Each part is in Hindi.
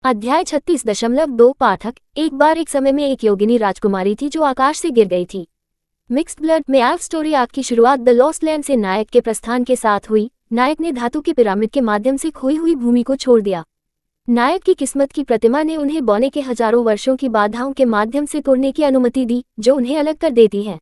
अध्याय 36.2 पाठक। एक बार एक समय में एक योगिनी राजकुमारी थी जो आकाश से गिर गई थी। मिक्स्ड ब्लड में आर्क स्टोरी आर्क की शुरुआत द लॉस्ट लैंड से नायक के प्रस्थान के साथ हुई। नायक ने धातु के पिरामिड के माध्यम से खोई हुई भूमि को छोड़ दिया। नायक की किस्मत की प्रतिमा ने उन्हें बौने के हजारों वर्षों की बाधाओं के माध्यम से तोड़ने की अनुमति दी जो उन्हें अलग कर देती है।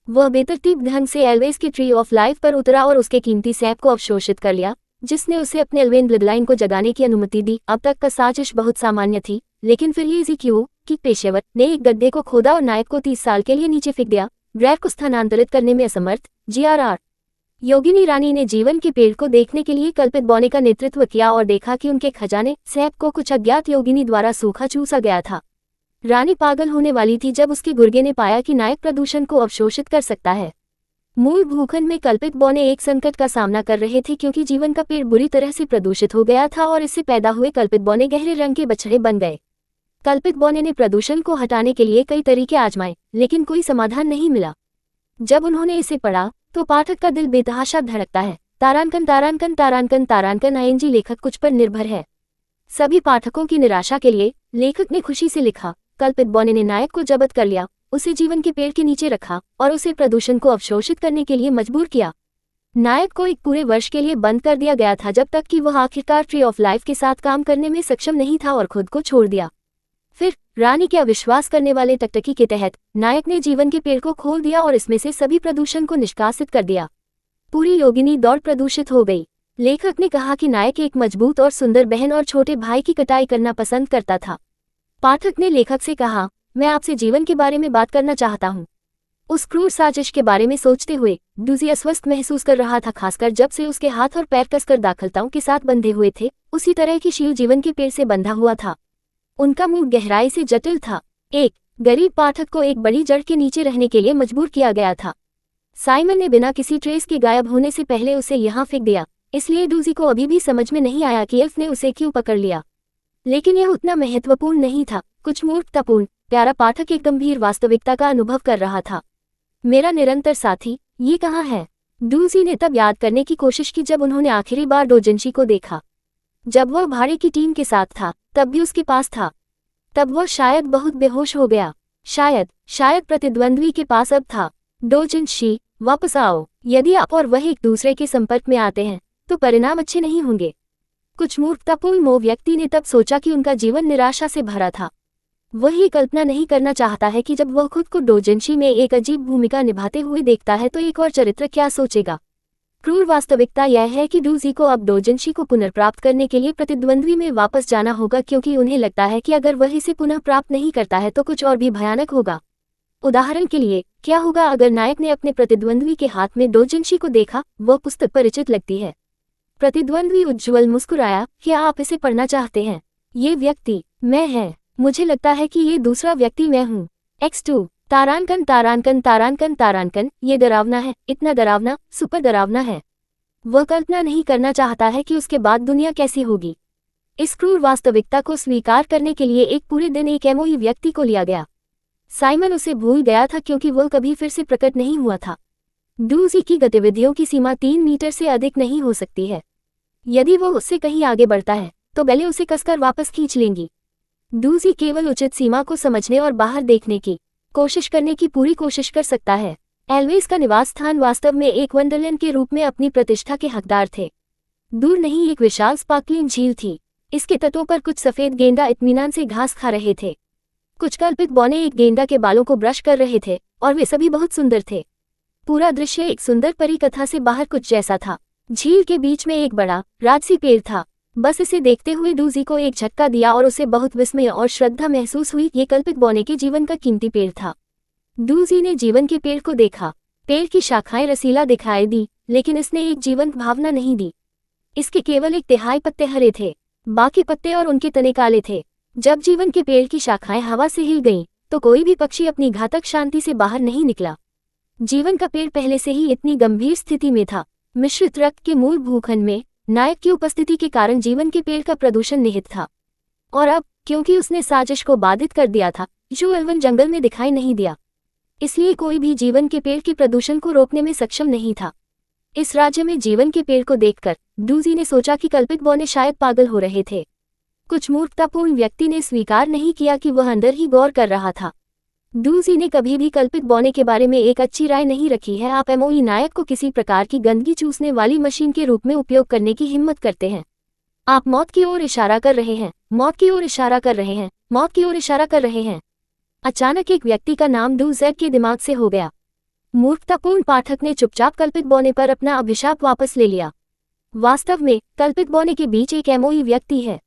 वह बेतरतीब ढंग से एल्वेस के ट्री ऑफ लाइफ पर उतरा और उसके कीमती सैप को अवशोषित कर लिया, जिसने उसे अपने एल्वेन ब्लडलाइन को जगाने की अनुमति दी। अब तक का साजिश बहुत सामान्य थी, लेकिन फिर ये ज़ीक्यू की पेशेवर ने एक गड्ढे को खोदा और नायक को 30 साल के लिए नीचे फेंक दिया, ग्रैर को स्थानांतरित करने में असमर्थ। GRR। योगिनी रानी ने जीवन के पेड़ को देखने के लिए कल्पित बौने का नेतृत्व किया और देखा कि उनके खजाने सैप को कुछ अज्ञात योगिनी द्वारा सूखा चूसा गया था। रानी पागल होने वाली थी जब उसके गुर्गे ने पाया कि नायक प्रदूषण को अवशोषित कर सकता है। मूल भूखंड में कल्पित बौने एक संकट का सामना कर रहे थे क्योंकि जीवन का पेड़ बुरी तरह से प्रदूषित हो गया था और इससे पैदा हुए कल्पित बौने गहरे रंग के बछड़े बन गए। कल्पित बौने ने प्रदूषण को हटाने के लिए कई तरीके आजमाए, लेकिन कोई समाधान नहीं मिला। जब उन्होंने इसे पढ़ा तो पाठक का दिल बेतहाशा धड़कता है। तारांकन तारांकन तारांकन तारांकन ING लेखक कुछ पर निर्भर है। सभी पाठकों की निराशा के लिए लेखक ने खुशी से लिखा, कल्पित बौने ने नायक को जब्त कर लिया, उसे जीवन के पेड़ के नीचे रखा और उसे प्रदूषण को अवशोषित करने के लिए मजबूर किया। नायक को एक पूरे वर्ष के लिए बंद कर दिया गया था जब तक कि वह आखिरकार ट्री ऑफ लाइफ के साथ काम करने में सक्षम नहीं था और खुद को छोड़ दिया। फिर रानी के अविश्वास करने वाले टकटकी के तहत नायक ने जीवन के पेड़ को खोल दिया और इसमें से सभी प्रदूषण को निष्कासित कर दिया। पूरी योगिनी दौड़ प्रदूषित हो गई। लेखक ने कहा कि नायक एक मजबूत और सुंदर बहन और छोटे भाई की कटाई करना पसंद करता था। पाठक ने लेखक से कहा, मैं आपसे जीवन के बारे में बात करना चाहता हूँ। उस क्रूर साजिश के बारे में सोचते हुए डूजी अस्वस्थ महसूस कर रहा था, खासकर जब से उसके हाथ और पैर कसकर दाखलताओं के साथ बंधे हुए थे। उसी तरह की शील जीवन के पेड़ से बंधा हुआ था। उनका मुंह गहराई से जटिल था। एक गरीब पाठक को एक बड़ी जड़ के नीचे रहने के लिए मजबूर किया गया था। साइमन ने बिना किसी ट्रेस के गायब होने से पहले उसे यहाँ फेंक दिया, इसलिए डूजी को अभी भी समझ में नहीं आया कि एल्फ ने उसे क्यों पकड़ लिया। लेकिन यह उतना महत्वपूर्ण नहीं था, कुछ मूर्खतापूर्ण। प्यारा पाठक एक गंभीर वास्तविकता का अनुभव कर रहा था। मेरा निरंतर साथी ये कहाँ है? डूजी ने तब याद करने की कोशिश की जब उन्होंने आखिरी बार डोजिन्शी को देखा। जब वह भाड़े की टीम के साथ था तब भी उसके पास था। तब वह शायद बहुत बेहोश हो गया। शायद प्रतिद्वंद्वी के पास अब था। डोजिन्शी, वापस आओ। यदि आप और वह एक दूसरे के संपर्क में आते हैं तो परिणाम अच्छे नहीं होंगे। कुछ मूर्खतापूर्ण मोह व्यक्ति ने तब सोचा कि उनका जीवन निराशा से भरा था। वह ये कल्पना नहीं करना चाहता है कि जब वह खुद को डोजिन्शी में एक अजीब भूमिका निभाते हुए देखता है तो एक और चरित्र क्या सोचेगा। क्रूर वास्तविकता यह है कि डूजी को अब डोजिन्शी को पुनर्प्राप्त करने के लिए प्रतिद्वंद्वी में वापस जाना होगा, क्योंकि उन्हें लगता है कि अगर वह इसे पुनः प्राप्त नहीं करता है तो कुछ और भी भयानक होगा। उदाहरण के लिए, क्या होगा अगर नायक ने अपने प्रतिद्वंद्वी के हाथ में डोजिन्शी को देखा? वह पुस्तक परिचित लगती है। प्रतिद्वंद्वी उज्ज्वल मुस्कुराया, क्या आप इसे पढ़ना चाहते हैं? ये व्यक्ति मैं है। मुझे लगता है कि ये दूसरा व्यक्ति मैं हूँ। X2 तारांकन तारांकन तारांकन तारांकन। ये डरावना है, इतना डरावना, सुपर डरावना है। वह कल्पना नहीं करना चाहता है कि उसके बाद दुनिया कैसी होगी। इस क्रूर वास्तविकता को स्वीकार करने के लिए एक पूरे दिन एक एमओई व्यक्ति को लिया गया। साइमन उसे भूल गया था क्योंकि वह कभी फिर से प्रकट नहीं हुआ था। डूजी की गतिविधियों की सीमा 3 मीटर से अधिक नहीं हो सकती है। यदि वह उससे कहीं आगे बढ़ता है तो बेले उसे कसकर वापस खींच लेंगी। डूजी केवल उचित सीमा को समझने और बाहर देखने की कोशिश करने की पूरी कोशिश कर सकता है। एल्वेस का निवास स्थान वास्तव में एक वंडरलैंड के रूप में अपनी प्रतिष्ठा के हकदार थे। दूर नहीं एक विशाल स्पार्कलिंग झील थी। इसके तटों पर कुछ सफेद गेंडा इत्मीनान से घास खा रहे थे। कुछ कल्पित बौने एक गेंडा के बालों को ब्रश कर रहे थे और वे सभी बहुत सुंदर थे। पूरा दृश्य एक सुंदर परी कथा से बाहर कुछ जैसा था। झील के बीच में एक बड़ा राजसी पेड़ था। बस इसे देखते हुए डूजी को एक झटका दिया और उसे बहुत विस्मय और श्रद्धा महसूस हुई। ये कल्पित बौने के जीवन का कीमती पेड़ था। डूजी ने जीवन के पेड़ को देखा। पेड़ की शाखाएं रसीला दिखाई दी, लेकिन इसने एक जीवंत भावना नहीं दी। इसके केवल 1/3 पत्ते हरे थे, बाकी पत्ते और उनके तने काले थे। जब जीवन के पेड़ की शाखाएं हवा से हिल गईं, तो कोई भी पक्षी अपनी घातक शांति से बाहर नहीं निकला। जीवन का पेड़ पहले से ही इतनी गंभीर स्थिति में था। मिश्रित रक्त के मूल भूखंड में नायक की उपस्थिति के कारण जीवन के पेड़ का प्रदूषण निहित था। और अब क्योंकि उसने साजिश को बाधित कर दिया था, जो एल्वन जंगल में दिखाई नहीं दिया, इसलिए कोई भी जीवन के पेड़ के प्रदूषण को रोकने में सक्षम नहीं था। इस राज्य में जीवन के पेड़ को देखकर डूजी ने सोचा कि कल्पित बौने शायद पागल हो रहे थे। कुछ मूर्खतापूर्ण व्यक्ति ने स्वीकार नहीं किया कि वह अंदर ही गौर कर रहा था। डूजी ने कभी भी कल्पित बौने के बारे में एक अच्छी राय नहीं रखी है। आप एमओई नायक को किसी प्रकार की गंदगी चूसने वाली मशीन के रूप में उपयोग करने की हिम्मत करते हैं। आप मौत की ओर इशारा कर रहे हैं, मौत की ओर इशारा कर रहे हैं, मौत की ओर इशारा कर रहे हैं। अचानक एक व्यक्ति का नाम डू ज़ेड के दिमाग से हो गया। मूर्खतापूर्ण पाठक ने चुपचाप कल्पित बौने पर अपना अभिशाप वापस ले लिया। वास्तव में कल्पित बौने के बीच एक एमओई व्यक्ति है।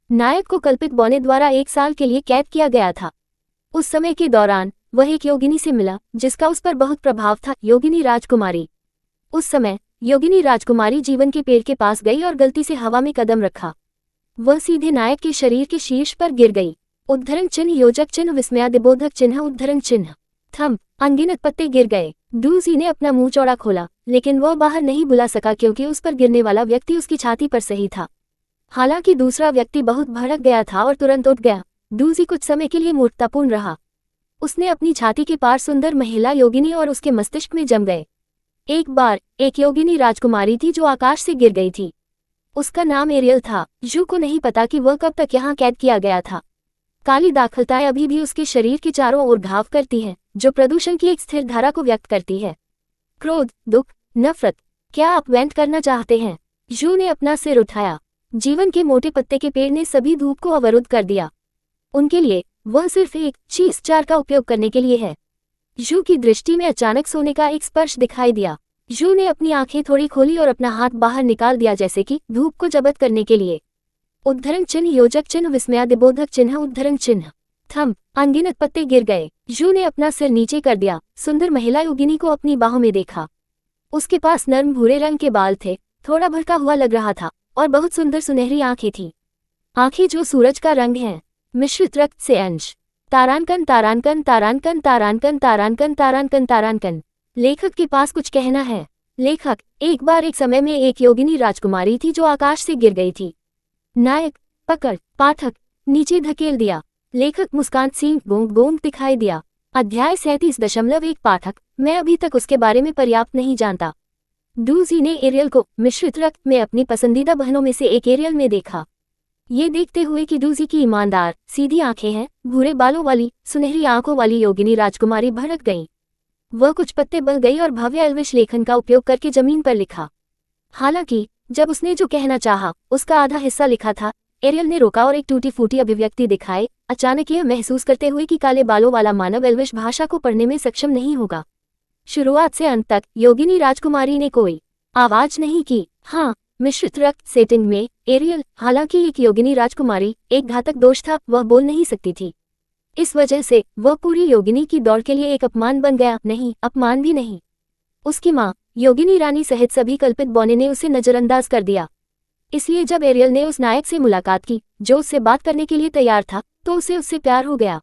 नायक को कल्पित बौने द्वारा 1 साल के लिए कैद किया गया था। उस समय के दौरान वह एक योगिनी से मिला जिसका उस पर बहुत प्रभाव था, योगिनी राजकुमारी। उस समय योगिनी राजकुमारी जीवन के पेड़ के पास गई और गलती से हवा में कदम रखा। वह सीधे नायक के शरीर के शीर्ष पर गिर गई। उद्धरण चिन्ह, योजक चिन्ह, विस्मयादिबोधक चिन्ह, उद्धरण चिन्ह। थंब, अनगिनत पत्ते गिर गए। डूजी ने अपना मुंह चौड़ा खोला, लेकिन वह बाहर नहीं बुला सका क्योंकि उस पर गिरने वाला व्यक्ति उसकी छाती पर सही था। हालांकि दूसरा व्यक्ति बहुत भड़क गया था और तुरंत उठ गया। डूजी कुछ समय के लिए मूर्खतापूर्ण रहा। उसने अपनी छाती के पार सुंदर महिला योगिनी और उसके मस्तिष्क में जम गए। एक बार एक योगिनी राजकुमारी थी जो आकाश से गिर गई थी। उसका नाम एरियल था। जू को नहीं पता कि वह कब तक यहाँ कैद किया गया था। काली दाखलताएं अभी भी उसके शरीर के चारों ओर घाव करती हैं, जो प्रदूषण की एक स्थिर धारा को व्यक्त करती है। क्रोध, दुख, नफरत। क्या आप वेंट करना चाहते हैं? जू ने अपना सिर उठाया। जीवन के मोटे पत्ते के पेड़ ने सभी धूप को अवरुद्ध कर दिया। उनके लिए वह सिर्फ एक चीज 4 का उपयोग करने के लिए है। जू की दृष्टि में अचानक सोने का एक स्पर्श दिखाई दिया। जू ने अपनी आंखें थोड़ी खोली और अपना हाथ बाहर निकाल दिया जैसे कि धूप को जब्त करने के लिए। उद्धरण चिन्ह, योजक चिन्ह, विस्मयादिबोधक चिन्ह, उद्धरण चिन्ह। थंब, अनगिनत पत्ते गिर गए। जू ने अपना सिर नीचे कर दिया। सुंदर महिला योगिनी को अपनी बाहों में देखा। उसके पास नर्म भूरे रंग के बाल थे, थोड़ा भड़का हुआ लग रहा था और बहुत सुंदर सुनहरी आंखें थीं। आंखें जो सूरज का रंग हैं। मिश्रित रक्त से अंश। तारांकन, तारांकन, तारांकन, तारांकन, तारांकन, तारांकन, तारांकन। लेखक के पास कुछ कहना है। लेखक, एक बार एक समय में एक योगिनी राजकुमारी थी जो आकाश से गिर गई थी। नायक, पकड़। पाठक, नीचे धकेल दिया। लेखक, मुस्कान सिंह, गोंग गोंग दिखाई दिया। अध्याय 37.1 पाठक, मैं अभी तक उसके बारे में पर्याप्त नहीं जानता। डूजी ने एरियल को मिश्रित रक्त में अपनी पसंदीदा बहनों में से एक एरियल में देखा। ये देखते हुए कि डूजी की ईमानदार, सीधी आंखें हैं, भूरे बालों वाली, सुनहरी आंखों वाली योगिनी राजकुमारी भड़क गईं। वह कुछ पत्ते बल गई और भव्य एल्विश लेखन का उपयोग करके जमीन पर लिखा। हालांकि जब उसने जो कहना चाहा उसका आधा हिस्सा लिखा था, एरियल ने रोका और एक टूटी फूटी अभिव्यक्ति दिखाए, अचानक यह महसूस करते हुए कि काले बालों वाला मानव एल्विश भाषा को पढ़ने में सक्षम नहीं होगा। शुरुआत से अंत तक योगिनी राजकुमारी ने कोई आवाज नहीं की। हाँ, मिश्रित रक्त सेटिंग में एरियल, हालांकि एक योगिनी राजकुमारी, एक घातक दोष था, वह बोल नहीं सकती थी। इस वजह से वह पूरी योगिनी की दौड़ के लिए एक अपमान बन गया। नहीं, अपमान भी नहीं। उसकी माँ योगिनी रानी सहित सभी कल्पित बौने ने उसे नजरअंदाज कर दिया। इसलिए जब एरियल ने उस नायक से मुलाकात की जो उससे बात करने के लिए तैयार था, तो उसे उससे प्यार हो गया।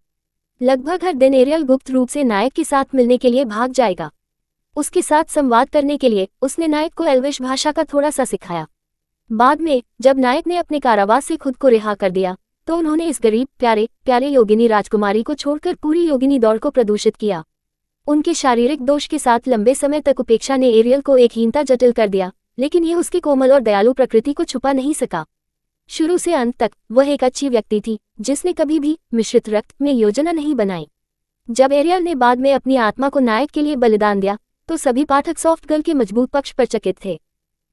लगभग हर दिन एरियल गुप्त रूप से नायक के साथ मिलने के लिए भाग जाएगा। उसके साथ संवाद करने के लिए उसने नायक को एल्विश भाषा का थोड़ा सा सिखाया। बाद में जब नायक ने अपने कारावास से खुद को रिहा कर दिया, तो उन्होंने इस गरीब प्यारे प्यारे योगिनी राजकुमारी को छोड़कर पूरी योगिनी दौड़ को प्रदूषित किया। उनके शारीरिक दोष के साथ लंबे समय तक उपेक्षा ने एरियल को एक हीनता जटिल कर दिया, लेकिन यह उसकी कोमल और दयालु प्रकृति को छुपा नहीं सका। शुरू से अंत तक वह एक अच्छी व्यक्ति थी जिसने कभी भी मिश्रित रक्त में योजना नहीं बनाई। जब एरियल ने बाद में अपनी आत्मा को नायक के लिए बलिदान दिया, तो सभी पाठक सॉफ्ट गर्ल के मजबूत पक्ष पर चकित थे।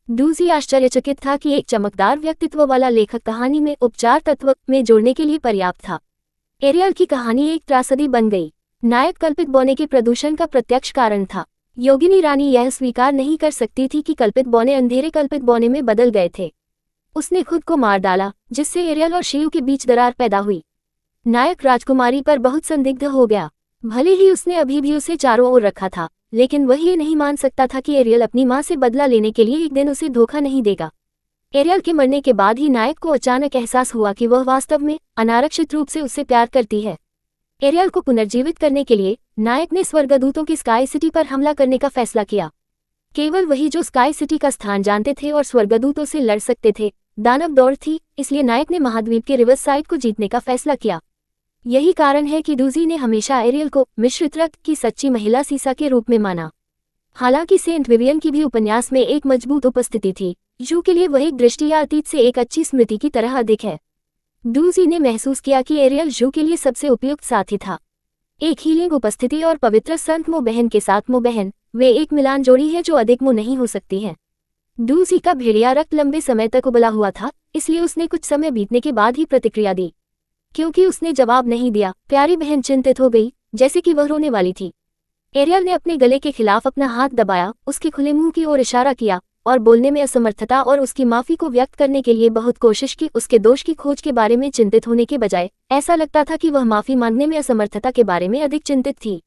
डूजी आश्चर्यचकित था कि एक चमकदार व्यक्तित्व वाला लेखक कहानी में उपचार तत्व में जोड़ने के लिए पर्याप्त था। एरियल की कहानी एक त्रासदी बन गई। नायक कल्पित बौने के प्रदूषण का प्रत्यक्ष कारण था। योगिनी रानी यह स्वीकार नहीं कर सकती थी कि कल्पित बौने अंधेरे कल्पित बौने में बदल गए थे। उसने खुद को मार डाला, जिससे एरियल और शिव के बीच दरार पैदा हुई। नायक राजकुमारी पर बहुत संदिग्ध हो गया। भले ही उसने अभी भी उसे चारों ओर रखा था, लेकिन वह ये नहीं मान सकता था कि एरियल अपनी मां से बदला लेने के लिए एक दिन उसे धोखा नहीं देगा। एरियल के मरने के बाद ही नायक को अचानक एहसास हुआ कि वह वास्तव में अनारक्षित रूप से उससे प्यार करती है। एरियल को पुनर्जीवित करने के लिए नायक ने स्वर्गदूतों की स्काई सिटी पर हमला करने का फैसला किया। केवल वही जो स्काई सिटी का स्थान जानते थे और स्वर्गदूतों से लड़ सकते थे। दानव दौड़ थी, इसलिए नायक ने महाद्वीप के रिवर्स साइड को जीतने का फैसला किया। यही कारण है कि डूजी ने हमेशा एरियल को मिश्रित रक्त की सच्ची महिला सीसा के रूप में माना। हालांकि सेंट विवियन की भी उपन्यास में एक मजबूत उपस्थिति थी, जू के लिए वह एक दृष्टि या अतीत से एक अच्छी स्मृति की तरह अधिक है। डूजी ने महसूस किया कि एरियल जू के लिए सबसे उपयुक्त साथी था। एक हीलिंग उपस्थिति और पवित्र संत मुँह बहन के साथ मुँह बहन, वे एक मिलान जोड़ी है जो अधिक मुँह नहीं हो सकती है। डूजी का भेड़िया रक्त लंबे समय तक उबला हुआ था, इसलिए उसने कुछ समय बीतने के बाद ही प्रतिक्रिया दी। क्योंकि उसने जवाब नहीं दिया, प्यारी बहन चिंतित हो गई, जैसे कि वह रोने वाली थी। एरियल ने अपने गले के खिलाफ अपना हाथ दबाया, उसके खुले मुंह की ओर इशारा किया और बोलने में असमर्थता और उसकी माफी को व्यक्त करने के लिए बहुत कोशिश की। उसके दोष की खोज के बारे में चिंतित होने के बजाय ऐसा लगता था कि वह माफी मांगने में असमर्थता के बारे में अधिक चिंतित थी।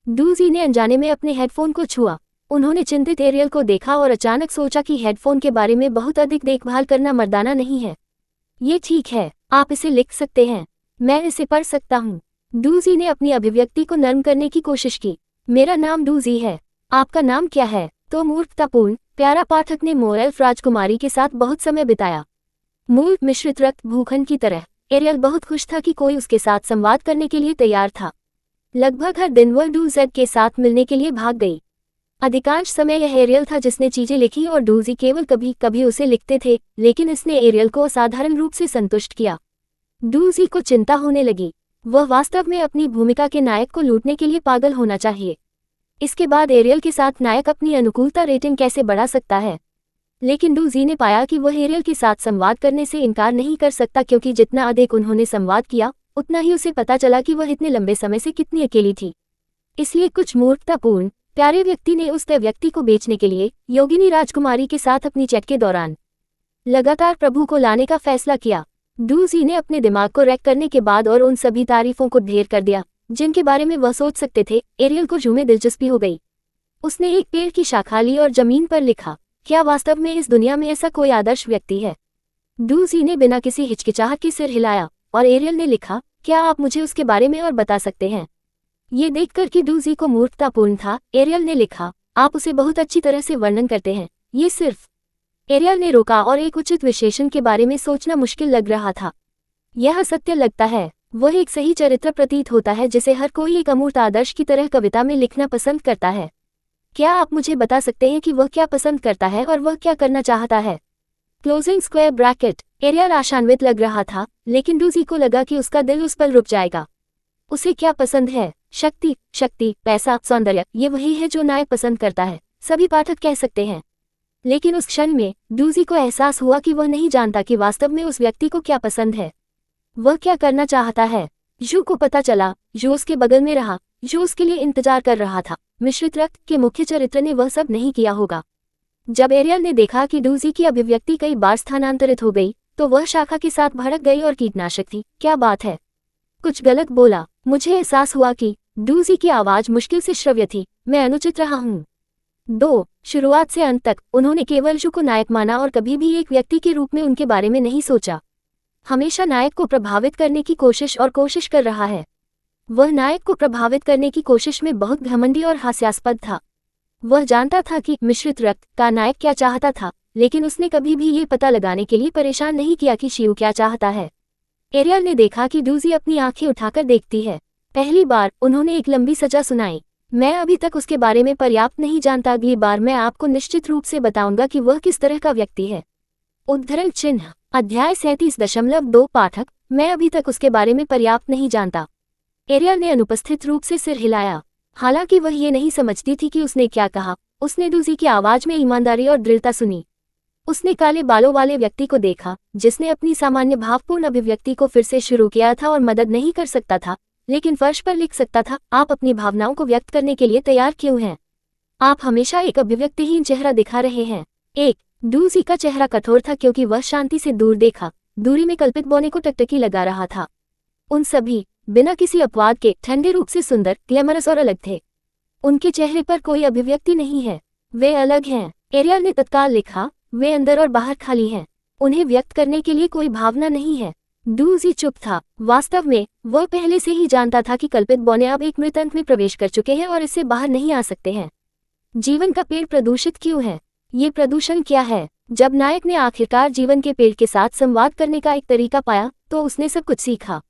डूजी ने अनजाने में अपने हेडफोन को छुआ। उन्होंने चिंतित एरियल को देखा और अचानक सोचा कि हेडफोन के बारे में बहुत अधिक देखभाल करना मर्दाना नहीं है। ये ठीक है, आप इसे लिख सकते हैं, मैं इसे पढ़ सकता हूँ। डूजी ने अपनी अभिव्यक्ति को नरम करने की कोशिश की। मेरा नाम डूजी है, आपका नाम क्या है? तो मूर्खतापूर्ण प्यारा पाठक ने मोएल्फ राजकुमारी के साथ बहुत समय बिताया। मूल मिश्रित रक्त भूखंड की तरह एरियल बहुत खुश था कि कोई उसके साथ संवाद करने के लिए तैयार था। लगभग हर दिन वह डूजेड के साथ मिलने के लिए भाग गई। अधिकांश समय यह एरियल था जिसने चीजें लिखी और डूजी केवल कभी कभी उसे लिखते थे, लेकिन इसने एरियल को असाधारण रूप से संतुष्ट किया। डूजी को चिंता होने लगी, वह वास्तव में अपनी भूमिका के नायक को लूटने के लिए पागल होना चाहिए। इसके बाद एरियल के साथ नायक अपनी अनुकूलता रेटिंग कैसे बढ़ा सकता है? लेकिन डूजी ने पाया कि वह एरियल के साथ संवाद करने से इनकार नहीं कर सकता, क्योंकि जितना अधिक उन्होंने संवाद किया उतना ही उसे पता चला कि वह इतने लंबे समय से कितनी अकेली थी। इसलिए कुछ मूर्खतापूर्ण प्यारे व्यक्ति ने उस व्यक्ति को बेचने के लिए योगिनी राजकुमारी के साथ अपनी चैट के दौरान लगातार प्रभु को लाने का फैसला किया। डूजी ने अपने दिमाग को रैक करने के बाद और उन सभी तारीफों को ढेर कर दिया जिनके बारे में वह सोच सकते थे। एरियल को जू में दिलचस्पी हो गई। उसने एक पेड़ की शाखा ली और जमीन पर लिखा, क्या वास्तव में इस दुनिया में ऐसा कोई आदर्श व्यक्ति है? डूजी ने बिना किसी हिचकिचाहट के सिर हिलाया और एरियल ने लिखा, क्या आप मुझे उसके बारे में और बता सकते हैं? ये देखकर कि डूजी को मूर्खतापूर्ण था, एरियल ने लिखा, आप उसे बहुत अच्छी तरह से वर्णन करते हैं। ये सिर्फ एरियल ने रोका और एक उचित विशेषण के बारे में सोचना मुश्किल लग रहा था। यह सत्य लगता है, वह एक सही चरित्र प्रतीत होता है जिसे हर कोई एक अमूर्त आदर्श की तरह कविता में लिखना पसंद करता है। क्या आप मुझे बता सकते हैं कि वह क्या पसंद करता है और वह क्या करना चाहता है? Closing square bracket. एरियल आशान्वित लग रहा था, लेकिन डूजी को लगा कि उसका दिल उस पर रुक जाएगा। उसे क्या पसंद है? शक्ति, शक्ति, पैसा, सौंदर्य, ये वही है जो नायक पसंद करता है, सभी पाठक कह सकते हैं। लेकिन उस क्षण में डूजी को एहसास हुआ कि वह नहीं जानता कि वास्तव में उस व्यक्ति को क्या पसंद है, वह क्या करना चाहता है। जू को पता चला, जो उसके बगल में रहा, जो उसके लिए इंतजार कर रहा था। मिश्रित रक्त के मुख्य चरित्र ने वह सब नहीं किया होगा। जब एरियल ने देखा कि डूजी की अभिव्यक्ति कई बार स्थानांतरित हो गई, तो वह शाखा के साथ भड़क गई और कीटनाशक थी। क्या बात है? कुछ गलत बोला। मुझे एहसास हुआ कि डूजी की आवाज मुश्किल से श्रव्य थी। मैं अनुचित रहा हूँ। 2. शुरुआत से अंत तक उन्होंने केवल जू को नायक माना और कभी भी एक व्यक्ति के रूप में उनके बारे में नहीं सोचा। हमेशा नायक को प्रभावित करने की कोशिश कर रहा है। वह नायक को प्रभावित करने की कोशिश में बहुत घमंडी और हास्यास्पद था। वह जानता था कि मिश्रित रक्त का नायक क्या चाहता था, लेकिन उसने कभी भी ये पता लगाने के लिए परेशान नहीं किया कि शिव क्या चाहता है। एरियल ने देखा कि डूजी अपनी आंखें उठाकर देखती है। पहली बार उन्होंने एक लंबी सजा सुनाई। मैं अभी तक उसके बारे में पर्याप्त नहीं जानता, अगली बार मैं आपको निश्चित रूप से बताऊंगा कि वह किस तरह का व्यक्ति है। उद्धरण चिन्ह। अध्याय 37.2 पाठक, मैं अभी तक उसके बारे में पर्याप्त नहीं जानता। एरियल ने अनुपस्थित रूप से सिर हिलाया। हालांकि वह ये नहीं समझती थी कि उसने क्या कहा। उसने डूजी की आवाज में ईमानदारी और दृढ़ता सुनी। उसने काले बालों वाले व्यक्ति को देखा, जिसने अपनी सामान्य भावपूर्ण अभिव्यक्ति को फिर से शुरू किया था और मदद नहीं कर सकता था, लेकिन फर्श पर लिख सकता था, आप अपनी भावनाओं को व्यक्त करने के लिए तैयार क्यों हैं? आप हमेशा एक अभिव्यक्तिहीन चेहरा दिखा रहे हैं। 1. डूजी का चेहरा कठोर था क्योंकि वह शांति से दूर देखा, दूरी में कल्पित बौने को टकटकी लगा रहा था। उन सभी, बिना किसी अपवाद के, ठंडे रूप से सुंदर, ग्लैमरस और अलग थे। उनके चेहरे पर कोई अभिव्यक्ति नहीं है, वे अलग हैं। एरियल ने तत्काल लिखा, वे अंदर और बाहर खाली हैं, उन्हें व्यक्त करने के लिए कोई भावना नहीं है। डूजी चुप था। वास्तव में वह पहले से ही जानता था कि कल्पित बौने अब एक मृत अंत में प्रवेश कर चुके हैं और इससे बाहर नहीं आ सकते हैं। जीवन का पेड़ प्रदूषित क्यों है? ये प्रदूषण क्या है? जब नायक ने आखिरकार जीवन के पेड़ के साथ संवाद करने का एक तरीका पाया, तो उसने सब कुछ सीखा।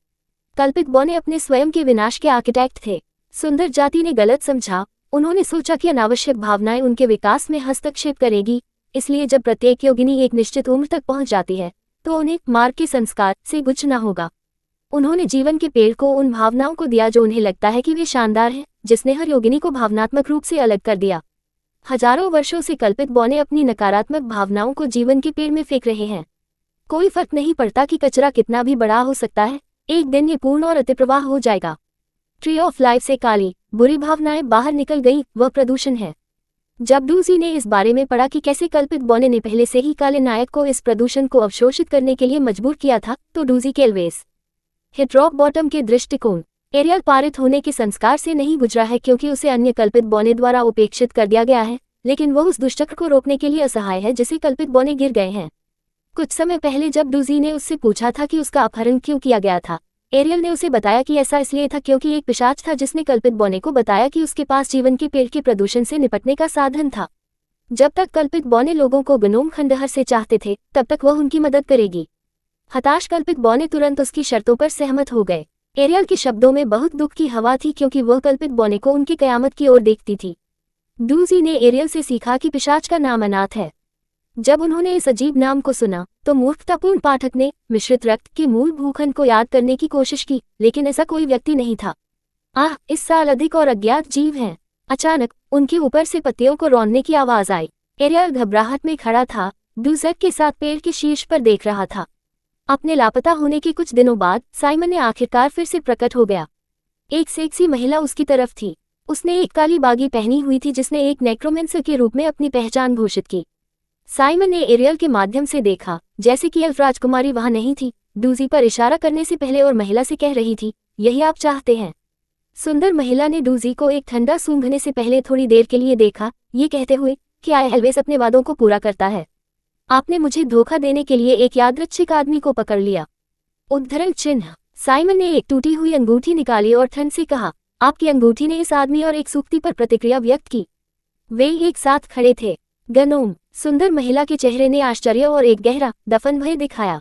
कल्पित बौने अपने स्वयं के विनाश के आर्किटेक्ट थे। सुंदर जाति ने गलत समझा। उन्होंने सोचा कि अनावश्यक भावनाएं उनके विकास में हस्तक्षेप करेगी, इसलिए जब प्रत्येक योगिनी एक निश्चित उम्र तक पहुंच जाती है, तो उन्हें मार्ग के संस्कार से गुजरना होगा। उन्होंने जीवन के पेड़ को उन भावनाओं को दिया जो उन्हें लगता है कि वे शानदार हैं, जिसने हर योगिनी को भावनात्मक रूप से अलग कर दिया। हजारों वर्षों से कल्पित बौने अपनी नकारात्मक भावनाओं को जीवन के पेड़ में फेंक रहे हैं। कोई फर्क नहीं पड़ता कि कचरा कितना भी बड़ा हो सकता है, एक दिन ये पूर्ण और अतिप्रवाह हो जाएगा। ट्री ऑफ लाइफ से काली बुरी भावनाएं बाहर निकल गई, वह प्रदूषण है। जब डूजी ने इस बारे में पढ़ा कि कैसे कल्पित बौने ने पहले से ही काले नायक को इस प्रदूषण को अवशोषित करने के लिए मजबूर किया था, तो डूजी के एल्वेस हिट रॉक बॉटम के दृष्टिकोण एरियल पारित होने के संस्कार से नहीं गुजरा है, क्योंकि उसे अन्य कल्पित बौने द्वारा उपेक्षित कर दिया गया है, लेकिन वह उस दुष्चक्र को रोकने के लिए असहाय है जिसे कल्पित बौने गिर गए हैं। कुछ समय पहले जब डूजी ने उससे पूछा था कि उसका अपहरण क्यों किया गया था, एरियल ने उसे बताया कि ऐसा इसलिए था क्योंकि एक पिशाच था जिसने कल्पित बौने को बताया कि उसके पास जीवन के पेड़ के प्रदूषण से निपटने का साधन था। जब तक कल्पित बौने लोगों को गनोम खंडहर से चाहते थे, तब तक वह उनकी मदद करेगी। हताश कल्पित बौने तुरंत उसकी शर्तों पर सहमत हो गए। एरियल के शब्दों में बहुत दुख की हवा थी, क्योंकि वह कल्पित बौने को उनकी कयामत की ओर देखती थी। डूजी ने एरियल से सीखा कि पिशाच का नाम अनाथ है। जब उन्होंने इस अजीब नाम को सुना, तो मूर्खतापूर्ण पाठक ने मिश्रित रक्त के मूल भूखंड को याद करने की कोशिश की, लेकिन ऐसा कोई व्यक्ति नहीं था। इस साल अधिक और अज्ञात जीव हैं। अचानक उनके ऊपर से पत्तियों को रौंदने की आवाज आई। एरियल घबराहट में खड़ा था, डूजेट के साथ पेड़ के शीर्ष पर देख रहा था। अपने लापता होने के कुछ दिनों बाद साइमन ने आखिरकार फिर से प्रकट हो गया। एक सेक्सी महिला उसकी तरफ थी। उसने एक काली बागी पहनी हुई थी जिसने एक नेक्रोमेंसर के रूप में अपनी पहचान घोषित की। साइमन ने एरियल के माध्यम से देखा, जैसे कि एल्फ राजकुमारी वहां नहीं थी, डूजी पर इशारा करने से पहले और महिला से कह रही थी, यही आप चाहते हैं। सुंदर महिला ने डूजी को एक ठंडा सूंघने से पहले थोड़ी देर के लिए देखा, ये कहते हुए कि एल्वेस अपने वादों को पूरा करता है। आपने मुझे धोखा देने के लिए एक यादृच्छिक आदमी को पकड़ लिया। उद्धरण चिन्ह। साइमन ने एक टूटी हुई अंगूठी निकाली और ठंड से कहा, आपकी अंगूठी ने इस आदमी और एक सूक्ति पर प्रतिक्रिया व्यक्त की। वे एक साथ खड़े थे। गनोम। सुंदर महिला के चेहरे ने आश्चर्य और एक गहरा दफन भय दिखाया।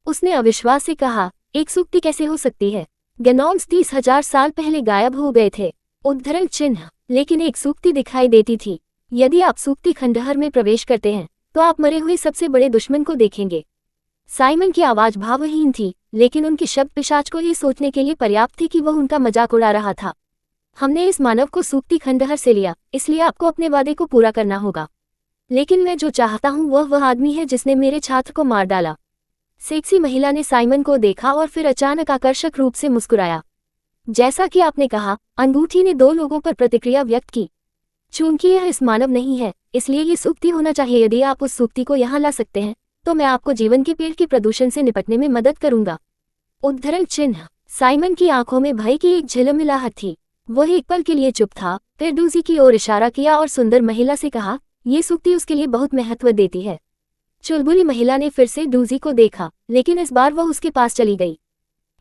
उसने अविश्वास से कहा, एक सूक्ति कैसे हो सकती है? गनोम्स 30,000 साल पहले गायब हो गए थे। उद्धरण चिन्ह। लेकिन एक सूक्ति दिखाई देती थी। यदि आप सूक्ति खंडहर में प्रवेश करते हैं, तो आप मरे हुए सबसे बड़े दुश्मन को देखेंगे। साइमन की आवाज भावहीन थी, लेकिन उनके शब्द पिशाच को ये सोचने के लिए पर्याप्त थे कि वह उनका मजाक उड़ा रहा था। हमने इस मानव को सूक्ति खंडहर से लिया, इसलिए आपको अपने वादे को पूरा करना होगा। लेकिन मैं जो चाहता हूं वह आदमी है जिसने मेरे छात्र को मार डाला। सेक्सी महिला ने साइमन को देखा और फिर अचानक आकर्षक रूप से मुस्कुराया। जैसा कि आपने कहा, अंगूठी ने 2 लोगों पर प्रतिक्रिया व्यक्त की। चूंकि यह इस मानव नहीं है, इसलिए ये सूक्ति होना चाहिए। यदि आप उस सूक्ति को यहाँ ला सकते हैं, तो मैं आपको जीवन के पेड़ के प्रदूषण से निपटने में मदद करूंगा। उद्धरण चिन्ह। साइमन की आंखों में भय की एक झिलमिलाहट थी। वह एक पल के लिए चुप था, फिर डूजी की ओर इशारा किया और सुंदर महिला से कहा, ये सूक्ति उसके लिए बहुत महत्व देती है। चुलबुली महिला ने फिर से डूजी को देखा, लेकिन इस बार वह उसके पास चली गई।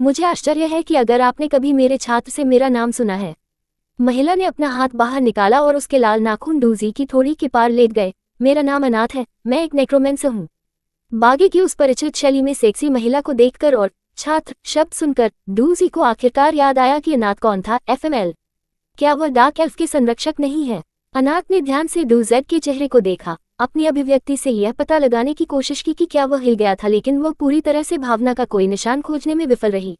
मुझे आश्चर्य है कि अगर आपने कभी मेरे छात्र से मेरा नाम सुना है। महिला ने अपना हाथ बाहर निकाला और उसके लाल नाखून डूजी की थोड़ी के पार लेट गए। मेरा नाम अनाथ है, मैं एक नेक्रोमेंसर हूँ। बागी की उस परिचित शैली में सेक्सी महिला को देखकर और छात्र शब्द सुनकर डूजी को आखिरकार याद आया कि अनाथ कौन था। एफएमएल। क्या वह डार्क एल्फ के संरक्षक नहीं है? अनाथ ने ध्यान से डूजेट के चेहरे को देखा, अपनी अभिव्यक्ति से यह पता लगाने की कोशिश की कि क्या वह हिल गया था, लेकिन वह पूरी तरह से भावना का कोई निशान खोजने में विफल रही।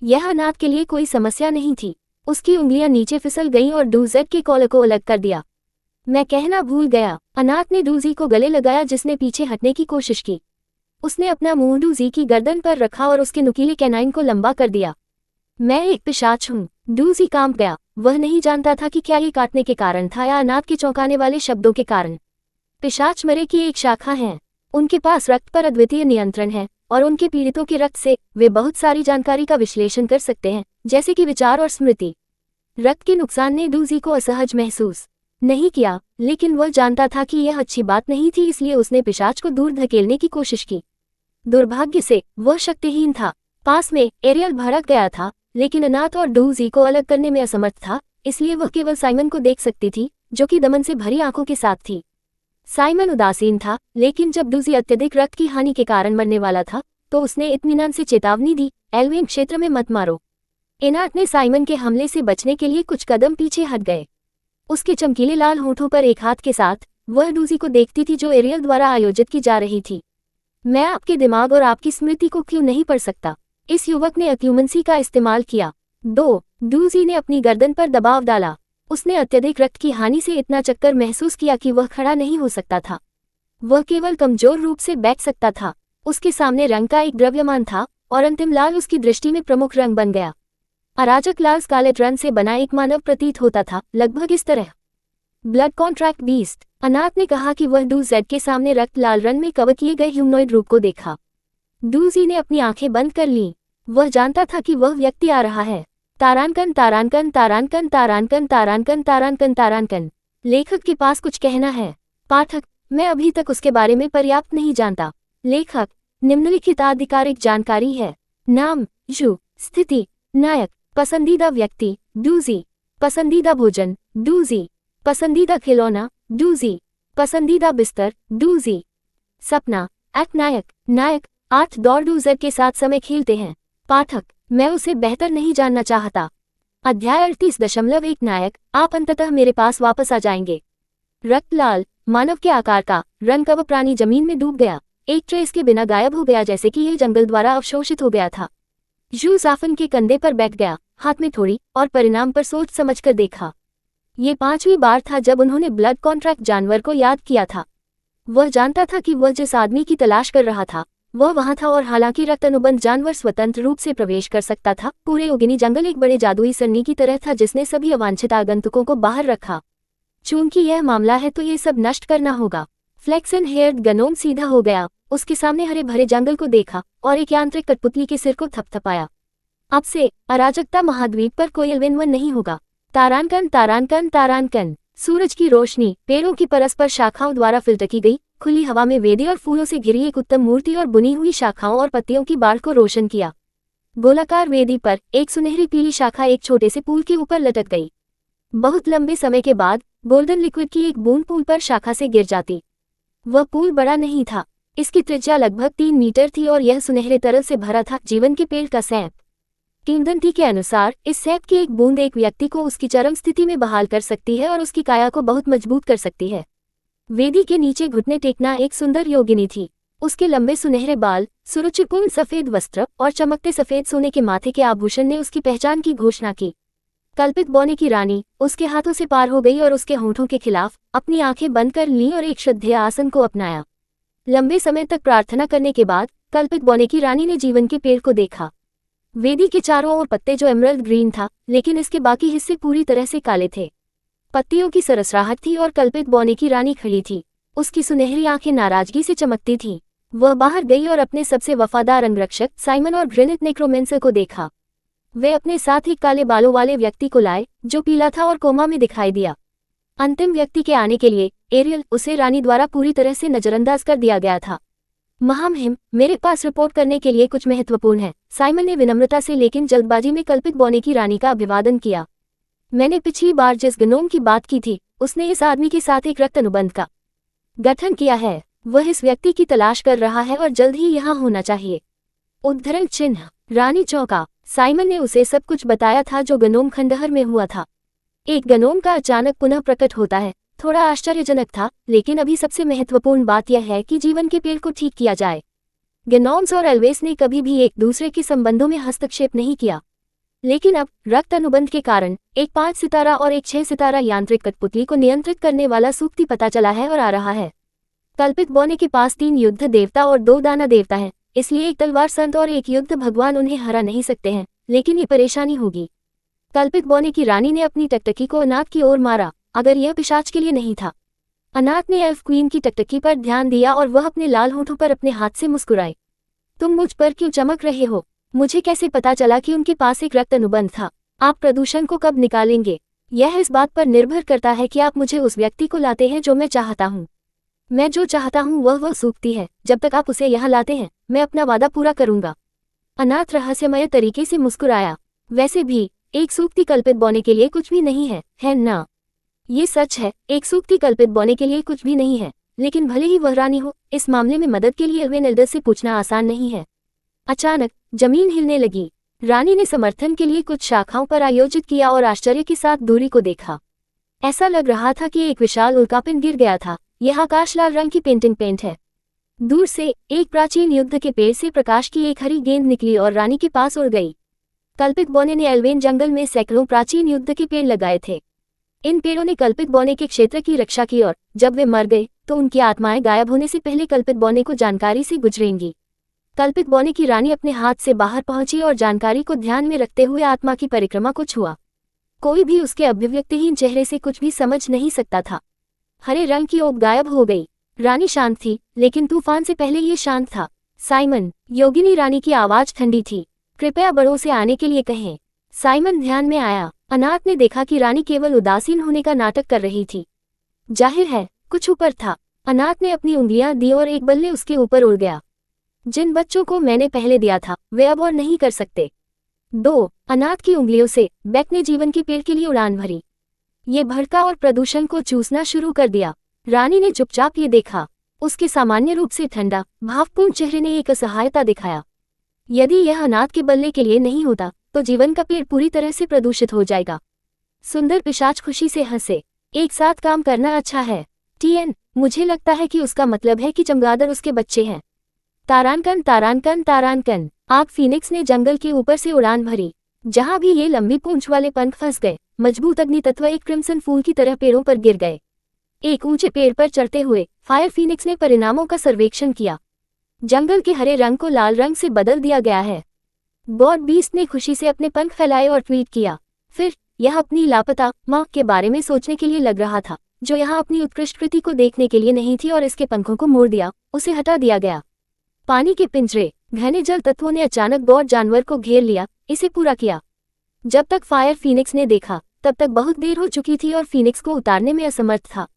यह अनाथ के लिए कोई समस्या नहीं थी। उसकी उंगलियां नीचे फिसल गईं और डूजेट के कॉलर को अलग कर दिया। मैं कहना भूल गया। अनाथ ने डूजी को गले लगाया, जिसने पीछे हटने की कोशिश की। उसने अपना मुंह डूजी की गर्दन पर रखा और उसके नुकीले कैनाइन को लंबा कर दिया। मैं एक पिशाच हूँ। डूजी कांप गया। वह नहीं जानता था कि क्या ये काटने के कारण था या अनाथ के चौंकाने वाले शब्दों के कारण। पिशाच मरे की एक शाखा है। उनके पास रक्त पर अद्वितीय नियंत्रण है और उनके पीड़ितों के रक्त से वे बहुत सारी जानकारी का विश्लेषण कर सकते हैं, जैसे कि विचार और स्मृति। रक्त के नुकसान ने डूजी को असहज महसूस नहीं किया, लेकिन वह जानता था कि यह अच्छी बात नहीं थी, इसलिए उसने पिशाच को दूर धकेलने की कोशिश की। दुर्भाग्य से वह शक्तिहीन था। पास में एरियल भड़क गया था, लेकिन अनाथ और डूजी को अलग करने में असमर्थ था, इसलिए वह केवल साइमन को देख सकती थी, जो कि दमन से भरी आंखों के साथ थी। साइमन उदासीन था, लेकिन जब डूजी अत्यधिक रक्त की हानि के कारण मरने वाला था, तो उसने इत्मीनान से चेतावनी दी, एल्वेन क्षेत्र में मत मारो। एनाथ ने साइमन के हमले से बचने के लिए कुछ कदम पीछे हट गए। उसके चमकीले लाल होठों पर एक हाथ के साथ वह डूजी को देखती थी, जो एरियल द्वारा आयोजित की जा रही थी। मैं आपके दिमाग और आपकी स्मृति को क्यों नहीं पढ़ सकता। इस युवक ने अक्यूमेंसी का इस्तेमाल किया। 2. डूजी ने अपनी गर्दन पर दबाव डाला। उसने अत्यधिक रक्त की हानि से इतना चक्कर महसूस किया कि वह खड़ा नहीं हो सकता था। वह केवल कमजोर रूप से बैठ सकता था। उसके सामने रंग का एक द्रव्यमान था और अंतिम लाल उसकी दृष्टि में प्रमुख रंग बन गया। अराजक लाल स्कारलेट रन से बना एक मानव प्रतीत होता था, लगभग इस तरह। Blood contract beast. अनाथ ने कहा कि वह डूजेड के सामने रक्त लाल रंग में कवर किए गए ह्यूमनॉइड रूप को देखा। डूजी ने अपनी आंखें बंद कर लीं। वह जानता था कि वह व्यक्ति आ रहा है। तारांकन तारांकन तारांकन तारांकन तारांकन तारांकन तारांकन। लेखक के पास कुछ कहना है। पाठक, मैं अभी तक उसके बारे में पर्याप्त नहीं जानता। लेखक, निम्नलिखित आधिकारिक जानकारी है। नाम, यू, स्थिति, नायक, पसंदीदा व्यक्ति, डूजी, पसंदीदा भोजन, डूजी, पसंदीदा खिलौना, डूजी, पसंदीदा बिस्तर, डूजी, सपना, नायक, नायक 8 दौड़ डूजर के साथ समय खेलते हैं। पाठक, मैं उसे बेहतर नहीं जानना चाहता। अध्याय 38.1 नायक, आप अंततः मेरे पास वापस आ जाएंगे। रक्त लाल, मानव के आकार का, रंग का वह प्राणी जमीन में डूब गया। एक ट्रेस के बिना गायब हो गया, जैसे कि यह जंगल द्वारा अवशोषित हो गया था। यू जाफन के कंधे पर बैठ गया, हाथ में थोड़ी और परिणाम पर सोच समझकर देखा। ये 5वीं बार था जब उन्होंने ब्लड कॉन्ट्रैक्ट जानवर को याद किया था। वह जानता था कि वह जिस आदमी की तलाश कर रहा था वह वहां था, और हालांकि रक्त अनुबंध जानवर स्वतंत्र रूप से प्रवेश कर सकता था, पूरे योगिनी जंगल एक बड़े जादुई सरनी की तरह था जिसने सभी अवांछित आगंतुकों को बाहर रखा। चूंकि यह मामला है तो ये सब नष्ट करना होगा। फ्लेक्सन हेयर्ड गनोम सीधा हो गया, उसके सामने हरे भरे जंगल को देखा और एक यांत्रिक कठपुतली के सिर को थपथपाया। अब से अराजकता महाद्वीप पर कोई अलविनवन नहीं होगा। तारांकन तारांकन तारांकन। सूरज की रोशनी पेड़ों की परस्पर शाखाओं द्वारा फिल्टर की गई खुली हवा में वेदी और फूलों से घिरी एक उत्तम मूर्ति और बुनी हुई शाखाओं और पत्तियों की बाढ़ को रोशन किया। गोलाकार वेदी पर एक सुनहरी पीली शाखा एक छोटे से पुल के ऊपर लटक गई। बहुत लंबे समय के बाद गोल्डन लिक्विड की एक बूंद पुल पर शाखा से गिर जाती। वह पुल बड़ा नहीं था, इसकी त्रिज्या लगभग 3 मीटर थी और यह सुनहरे तरल से भरा था, जीवन के पेड़ का सैप। किंवदंती के अनुसार इस सैप की एक बूंद एक व्यक्ति को उसकी चरम स्थिति में बहाल कर सकती है और उसकी काया को बहुत मजबूत कर सकती है। वेदी के नीचे घुटने टेकना एक सुंदर योगिनी थी। उसके लंबे सुनहरे बाल, सुरुचिपूर्ण सफेद वस्त्र और चमकते सफेद सोने के माथे के आभूषण ने उसकी पहचान की घोषणा की। कल्पित बौने की रानी उसके हाथों से पार हो गई और उसके होंठों के खिलाफ अपनी आंखें बंद कर लीं और एक श्रद्धेय आसन को अपनाया। लंबे समय तक प्रार्थना करने के बाद कल्पित बौने की रानी ने जीवन के पेड़ को देखा। वेदी के चारों ओर पत्ते जो एमरल्ड ग्रीन था, लेकिन इसके बाकी हिस्से पूरी तरह से काले थे। पत्तियों की सरसराहट थी और कल्पित बौने की रानी खड़ी थी। उसकी सुनहरी आंखें नाराजगी से चमकती थीं। वह बाहर गई और अपने सबसे वफादार अंगरक्षक साइमन और ग्रेनिथ नेक्रोमेंसर को देखा। वे अपने साथ ही काले बालों वाले व्यक्ति को लाए जो पीला था और कोमा में दिखाई दिया। अंतिम व्यक्ति के आने के लिए एरियल उसे रानी द्वारा पूरी तरह से नजरअंदाज कर दिया गया था। महामहिम, मेरे पास रिपोर्ट करने के लिए कुछ महत्वपूर्ण है, साइमन ने विनम्रता से लेकिन जल्दबाजी में कल्पित बौने की रानी का अभिवादन किया। मैंने पिछली बार जिस गनोम की बात की थी उसने इस आदमी के साथ एक रक्त अनुबंध का गठन किया है। वह इस व्यक्ति की तलाश कर रहा है और जल्द ही यहाँ होना चाहिए। उद्धरण चिन्ह। रानी चौंका। साइमन ने उसे सब कुछ बताया था जो गनोम खंडहर में हुआ था। एक गनोम का अचानक पुनः प्रकट होता है थोड़ा आश्चर्यजनक था, लेकिन अभी सबसे महत्वपूर्ण बात यह है कि जीवन के पेड़ को ठीक किया जाए। गनोम्स और एल्वेस ने कभी भी एक दूसरे के संबंधों में हस्तक्षेप नहीं किया, लेकिन अब रक्त अनुबंध के कारण एक 5 सितारा और एक 6 सितारा यांत्रिक कठपुतली को नियंत्रित करने वाला सूक्ति पता चला है और आ रहा है। कल्पित बौने के पास 3 युद्ध देवता और 2 दाना देवता हैं, इसलिए एक तलवार संत और एक युद्ध भगवान उन्हें हरा नहीं सकते हैं, लेकिन ये परेशानी होगी। कल्पित बौने की रानी ने अपनी टकटकी को अनाथ की ओर मारा, अगर यह पिशाच के लिए नहीं था। अनाथ ने एल्फ क्वीन की टकटकी पर ध्यान दिया और वह अपने लाल होठों पर अपने हाथ से मुस्कुराई। तुम मुझ पर क्यों चमक रहे हो? मुझे कैसे पता चला कि उनके पास एक रक्त अनुबंध था? आप प्रदूषण को कब निकालेंगे? यह इस बात पर निर्भर करता है कि आप मुझे उस व्यक्ति को लाते हैं जो मैं चाहता हूँ। मैं जो चाहता हूँ वह सूखती है। जब तक आप उसे यहाँ लाते हैं मैं अपना वादा पूरा करूंगा। अनाथ रहस्यमय तरीके से मुस्कुराया। वैसे भी एक सूक्ति कल्पित बौने के लिए कुछ भी नहीं है ना? ये सच है, एक सूक्ति कल्पित बौने के लिए कुछ भी नहीं है, लेकिन भले ही वह रानी हो, इस मामले में मदद के लिए एल्वेन एल्डर से पूछना आसान नहीं है। अचानक जमीन हिलने लगी। रानी ने समर्थन के लिए कुछ शाखाओं पर आयोजित किया और आश्चर्य के साथ दूरी को देखा। ऐसा लग रहा था कि एक विशाल उल्कापिंड गिर गया था। यह आकाश लाल रंग की पेंटिंग पेंट है। दूर से एक प्राचीन युद्ध के पेड़ से प्रकाश की एक हरी गेंद निकली और रानी के पास उड़ गई। कल्पित बौने ने एल्वेन जंगल में सैकड़ों प्राचीन युद्ध के पेड़ लगाए थे। इन पेड़ों ने कल्पित बौने के क्षेत्र की रक्षा की और जब वे मर गए तो उनकी आत्माएं गायब होने से पहले कल्पित बौने को जानकारी से गुजरेंगी। कल्पित बौने की रानी अपने हाथ से बाहर पहुंची और जानकारी को ध्यान में रखते हुए आत्मा की परिक्रमा को छुआ। कोई भी उसके अभिव्यक्तिहीन चेहरे से कुछ भी समझ नहीं सकता था। हरे रंग की ओप गायब हो गई। रानी शांत थी, लेकिन तूफान से पहले ये शांत था। साइमन, योगिनी रानी की आवाज ठंडी थी। कृपया बड़ों से आने के लिए कहें। साइमन ध्यान में आया। अनाथ ने देखा कि रानी केवल उदासीन होने का नाटक कर रही थी। जाहिर है कुछ ऊपर था। अनाथ ने अपनी उंगलियां दी और एक बल्ले उसके ऊपर उड़ गया। जिन बच्चों को मैंने पहले दिया था वे अब और नहीं कर सकते। 2 अनाथ की उंगलियों से बैक ने जीवन के पेड़ के लिए उड़ान भरी। ये भड़का और प्रदूषण को चूसना शुरू कर दिया। रानी ने चुपचाप ये देखा। उसके सामान्य रूप से ठंडा भावपूर्ण चेहरे ने एक असहायता दिखाया। यदि यह अनाथ के बल्ले के लिए नहीं होता तो जीवन का पेड़ पूरी तरह से प्रदूषित हो जाएगा। सुंदर पिशाच खुशी से हंसे। एक साथ काम करना अच्छा है। टीएन, मुझे लगता है कि उसका मतलब है कि चमगादड़ उसके बच्चे हैं। तारानकन तारानकन तारानकन। आग फीनिक्स ने जंगल के ऊपर से उड़ान भरी। जहां भी ये लंबी पूंछ वाले पंख फंस गए, मजबूत अग्नि तत्व एक क्रिम्सन फूल की तरह पेड़ों पर गिर गए। एक ऊंचे पेड़ पर चढ़ते हुए फायर फीनिक्स ने परिणामों का सर्वेक्षण किया। जंगल के हरे रंग को लाल रंग से बदल दिया गया है। गॉड बीस्ट ने खुशी से अपने पंख फैलाए और ट्वीट किया। फिर यह अपनी लापता माँ के बारे में सोचने के लिए लग रहा था, जो यहाँ अपनी उत्कृष्ट कृति को देखने के लिए नहीं थी और इसके पंखों को मोड़ दिया, उसे हटा दिया गया। पानी के पिंजरे घने जल तत्वों ने अचानक गॉड जानवर को घेर लिया, इसे पूरा किया। जब तक फायर फीनिक्स ने देखा तब तक बहुत देर हो चुकी थी और फीनिक्स को उतारने में असमर्थ था।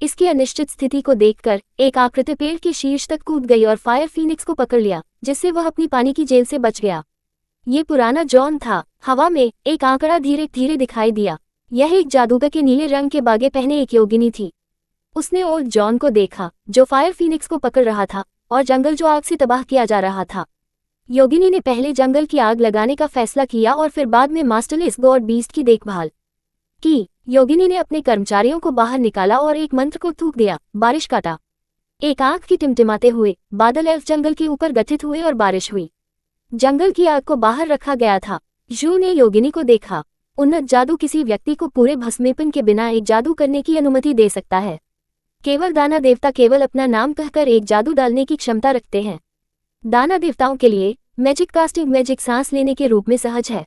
इसकी अनिश्चित स्थिति को देखकर एक आकृति पेड़ के शीर्ष तक कूद गई और फायर फीनिक्स को पकड़ लिया, जिससे वह अपनी पानी की जेल से बच गया। ये पुराना जॉन था। हवा में एक आंकड़ा धीरे धीरे दिखाई दिया। यह एक जादूगर के नीले रंग के बागे पहने एक योगिनी थी। उसने ओल्ड जॉन को देखा जो फायर फीनिक्स को पकड़ रहा था और जंगल जो आग से तबाह किया जा रहा था। योगिनी ने पहले जंगल की आग लगाने का फैसला किया और फिर बाद में मास्टरलेस गॉड बीस्ट की देखभाल की। योगिनी ने अपने कर्मचारियों को बाहर निकाला और एक मंत्र को थूक दिया। बारिश काटा। एक आग की टिमटिमाते हुए बादल एल्फ जंगल के ऊपर गठित हुए और बारिश हुई। जंगल की आग को बाहर रखा गया था। जू ने योगिनी को देखा। उन्नत जादू किसी व्यक्ति को पूरे भस्मीपन के बिना एक जादू करने की अनुमति दे सकता है। केवल दाना देवता केवल अपना नाम कहकर एक जादू डालने की क्षमता रखते हैं। दाना देवताओं के लिए मैजिक कास्टिंग मैजिक सांस लेने के रूप में सहज है।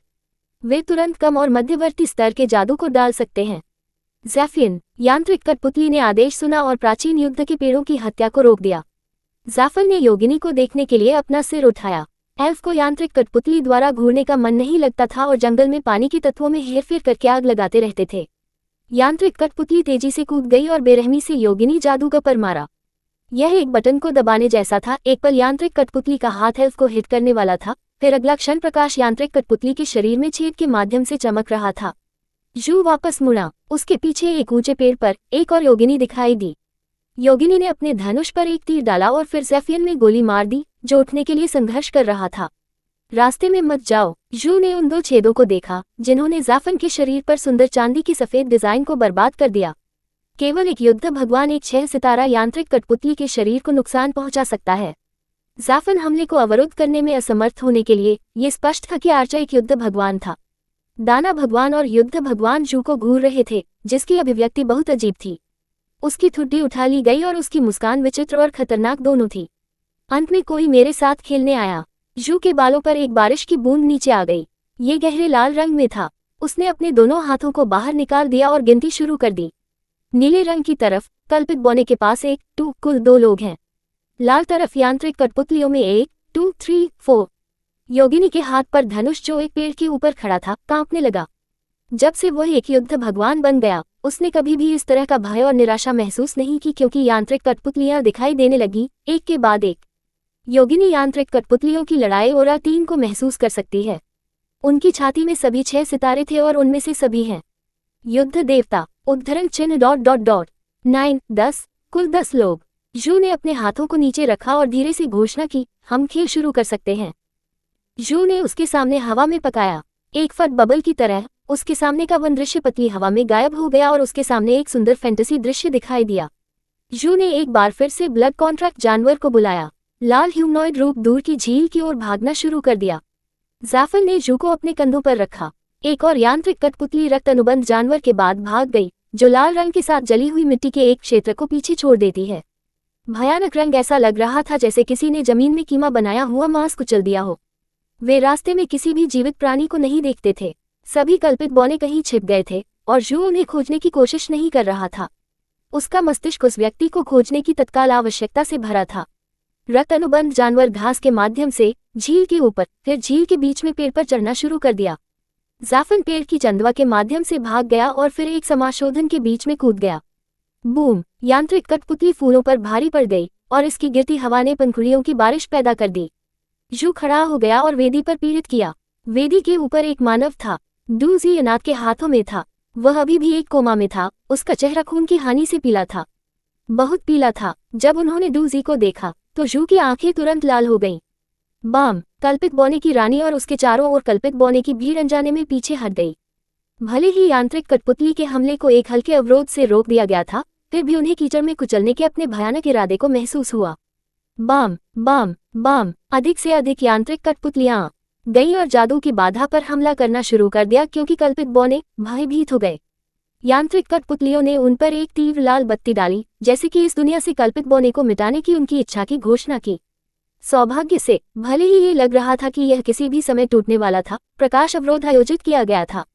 वे तुरंत कम और मध्यवर्ती स्तर के जादू को डाल सकते हैं। ज़ैफियन यांत्रिक कठपुतली ने आदेश सुना और प्राचीन युद्ध के पेड़ों की हत्या को रोक दिया। ज़ाफर ने योगिनी को देखने के लिए अपना सिर उठाया। एल्फ को यांत्रिक कठपुतली द्वारा घूरने का मन नहीं लगता था और जंगल में पानी के तत्वों में हेरफेर करके आग लगाते रहते थे। यांत्रिक कठपुतली तेजी से कूद गई और बेरहमी से योगिनी जादूगर पर मारा। यह एक बटन को दबाने जैसा था। एक पल यांत्रिक कठपुतली का हाथ एल्फ को हिट करने वाला था, फिर अगला क्षण प्रकाश यांत्रिक कठपुतली के शरीर में छेद के माध्यम से चमक रहा था। जू वापस मुड़ा। उसके पीछे एक ऊंचे पेड़ पर एक और योगिनी दिखाई दी। योगिनी ने अपने धनुष पर एक तीर डाला और फिर ज़ैफियन में गोली मार दी, जो उठने के लिए संघर्ष कर रहा था। रास्ते में मत जाओ। जू ने उन 2 छेदों को देखा जिन्होंने ज़ाफन के शरीर पर सुंदर चांदी की सफेद डिजाइन को बर्बाद कर दिया। केवल एक युद्ध भगवान एक 6 सितारा यांत्रिक कठपुतली के शरीर को नुकसान पहुंचा सकता है। ज़ाफन हमले को अवरुद्ध करने में असमर्थ होने के लिए ये स्पष्ट था कि आर्चा एक युद्ध भगवान था। दाना भगवान और युद्ध भगवान जू को घूर रहे थे, जिसकी अभिव्यक्ति बहुत अजीब थी। उसकी ठुड्डी उठा ली गई और उसकी मुस्कान विचित्र और खतरनाक दोनों थी। अंत में कोई मेरे साथ खेलने आया। जू के बालों पर एक बारिश की बूंद नीचे आ गई। ये गहरे लाल रंग में था। उसने अपने दोनों हाथों को बाहर निकाल दिया और गिनती शुरू कर दी। नीले रंग की तरफ कल्पित बौने के पास 1 2 कुल 2 लोग हैं। लाल तरफ यांत्रिक कठपुतलियों में 1 2 3 4। योगिनी के हाथ पर धनुष जो एक पेड़ के ऊपर खड़ा था कांपने लगा। जब से वह एक युद्ध भगवान बन गया, उसने कभी भी इस तरह का भय और निराशा महसूस नहीं की, क्योंकि यांत्रिक कठपुतलियां दिखाई देने लगी एक के बाद एक। योगिनी यांत्रिक कठपुतलियों की लड़ाई और 3 को महसूस कर सकती है। उनकी छाती में सभी 6 सितारे थे और उनमें से सभी हैं युद्ध देवता। उद्धरण चिन्ह ... 9 10 कुल 10 लोग। जू ने अपने हाथों को नीचे रखा और धीरे से घोषणा की, हम खेल शुरू कर सकते हैं। जू ने उसके सामने हवा में पकाया। एक फट बबल की तरह उसके सामने का वन दृश्य पतली हवा में गायब हो गया और उसके सामने एक सुंदर फैंटेसी दृश्य दिखाई दिया। जू ने एक बार फिर से ब्लड कॉन्ट्रैक्ट जानवर को बुलाया। लाल ह्यूमनॉइड रूप दूर की झील की ओर भागना शुरू कर दिया। जाफर ने जू को अपने कंधों पर रखा। एक और यांत्रिक कठपुतली रक्त अनुबंध जानवर के बाद भाग गई, जो लाल रंग के साथ जली हुई मिट्टी के एक क्षेत्र को पीछे छोड़ देती है। भयानक रंग, ऐसा लग रहा था जैसे किसी ने जमीन में कीमा बनाया हुआ मांस कुचल दिया हो। वे रास्ते में किसी भी जीवित प्राणी को नहीं देखते थे। सभी कल्पित बौने कहीं छिप गए थे और जू उन्हें खोजने की कोशिश नहीं कर रहा था। उसका मस्तिष्क उस व्यक्ति को खोजने की तत्काल आवश्यकता से भरा था। रक्त अनुबंध जानवर घास के माध्यम से झील के ऊपर, फिर झील के बीच में पेड़ पर चढ़ना शुरू कर दिया। जाफर पेड़ की चंदवा के माध्यम से भाग गया और फिर एक समाशोधन के बीच में कूद गया। बूम! यांत्रिक कठपुतली फूलों पर भारी पड़ गई और इसकी गिरती हवा ने पंखुड़ियों की बारिश पैदा कर दी। जू खड़ा हो गया और वेदी पर पीड़ित किया। वेदी के ऊपर एक मानव था। डूजी अनाथ के हाथों में था। वह अभी भी एक कोमा में था। उसका चेहरा खून की हानि से पीला था, बहुत पीला था। जब उन्होंने डूजी को देखा तो जू की आंखें तुरंत लाल हो गईं। बाम! कल्पित बौने की रानी और उसके चारों ओर कल्पित बौने की भीड़ अनजाने में पीछे हट गई। भले ही यांत्रिक कठपुतली के हमले को एक हल्के अवरोध से रोक दिया गया था, फिर भी उन्हें कीचड़ में कुचलने के अपने भयानक इरादे को महसूस हुआ। बाम! बाम! बाम! अधिक से अधिक यांत्रिक कठपुतलियां गईं और जादू की बाधा पर हमला करना शुरू कर दिया, क्योंकि कल्पित बौने भयभीत हो गए। यांत्रिक कठपुतलियों ने उन पर एक तीव्र लाल बत्ती डाली, जैसे कि इस दुनिया से कल्पित बौने को मिटाने की उनकी इच्छा की घोषणा की। सौभाग्य से, भले ही ये लग रहा था कि यह किसी भी समय टूटने वाला था, प्रकाश अवरोध आयोजित किया गया था।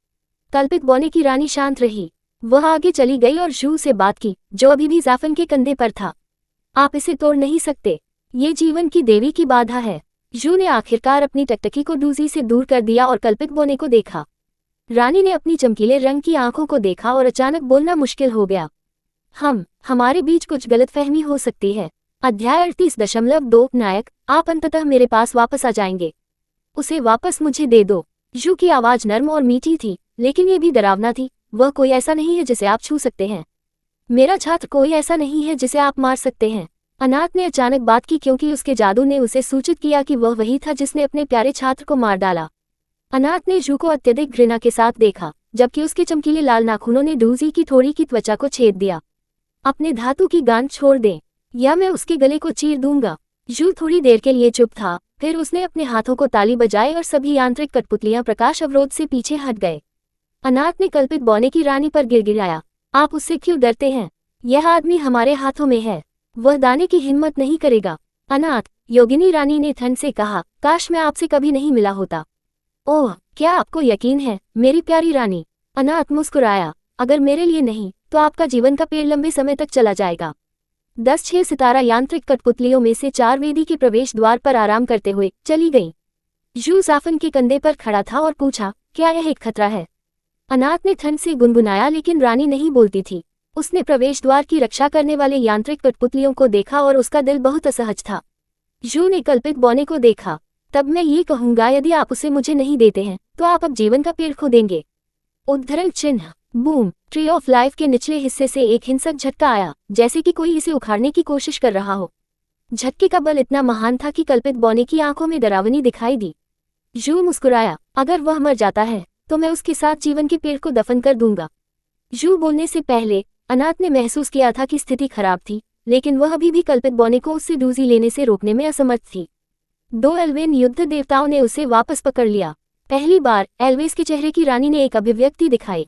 कल्पित बौने की रानी शांत रही। वह आगे चली गई और जू से बात की, जो अभी भी जाफर के कंधे पर था। आप इसे तोड़ नहीं सकते, ये जीवन की देवी की बाधा है। जू ने आखिरकार अपनी टकटकी को डूजी से दूर कर दिया और कल्पित बौने को देखा। रानी ने अपनी चमकीले रंग की आंखों को देखा और अचानक बोलना मुश्किल हो गया। हमारे बीच कुछ गलतफहमी हो सकती है। अध्याय 38.2 नायक, आप अंततः मेरे पास वापस आ जाएंगे। उसे वापस मुझे दे दो। जू की आवाज नर्म और मीठी थी, लेकिन ये भी डरावना थी। वह कोई ऐसा नहीं है जिसे आप छू सकते हैं। मेरा छात्र कोई ऐसा नहीं है जिसे आप मार सकते हैं। अनाथ ने अचानक बात की, क्योंकि उसके जादू ने उसे सूचित किया कि वह वही था जिसने अपने प्यारे छात्र को मार डाला। अनाथ ने जू को अत्यधिक घृणा के साथ देखा, जबकि उसके चमकीले लाल नाखूनों ने डूजी की थोड़ी की त्वचा को छेद दिया। अपने धातु की गांठ छोड़ दें, या मैं उसके गले को चीर दूंगा। जू थोड़ी देर के लिए चुप था, फिर उसने अपने हाथों को ताली बजाई और सभी यांत्रिक कठपुतलियां प्रकाश अवरोध से पीछे हट गए। अनाथ ने कल्पित बौने की रानी पर गिड़गिड़ाया, आप उससे क्यों डरते हैं? यह आदमी हमारे हाथों में है, वह दाने की हिम्मत नहीं करेगा। अनाथ, योगिनी रानी ने ठंड से कहा, काश मैं आपसे कभी नहीं मिला होता। ओह, क्या आपको यकीन है, मेरी प्यारी रानी? अनाथ मुस्कुराया, अगर मेरे लिए नहीं तो आपका जीवन का पेड़ लंबे समय तक चला जाएगा। 10-6 सितारा यांत्रिक कठपुतलियों में से 4 वेदी के प्रवेश द्वार पर आराम करते हुए चली गईं। जू जाफर के कंधे पर खड़ा था और पूछा, क्या यह एक खतरा है? अनाथ ने ठंड से गुनगुनाया, लेकिन रानी नहीं बोलती थी। उसने प्रवेश द्वार की रक्षा करने वाले यांत्रिक कठपुतलियों को देखा और उसका दिल बहुत असहज था। जू ने कल्पित बौने को देखा, तब मैं ये कहूंगा, यदि आप उसे मुझे नहीं देते हैं तो आप अब जीवन का पेड़ खो देंगे। उद्धरण चिन्ह। बूम! ट्री ऑफ लाइफ के निचले हिस्से से एक हिंसक झटका आया, जैसे कि कोई इसे उखाड़ने की कोशिश कर रहा हो। झटके का बल इतना महान था कि कल्पित बौने की आंखों में डरावनी दिखाई दी। जू मुस्कुराया, अगर वह मर जाता है तो मैं उसके साथ जीवन के पेड़ को दफन कर दूंगा। जू बोलने से पहले अनाथ ने महसूस किया था कि स्थिति खराब थी, लेकिन वह अभी भी कल्पित बौने को उससे डूजी लेने से रोकने में असमर्थ थी। 2 एल्वेन युद्ध देवताओं ने उसे वापस पकड़ लिया। पहली बार एल्वेस के चेहरे की रानी ने एक अभिव्यक्ति दिखाई।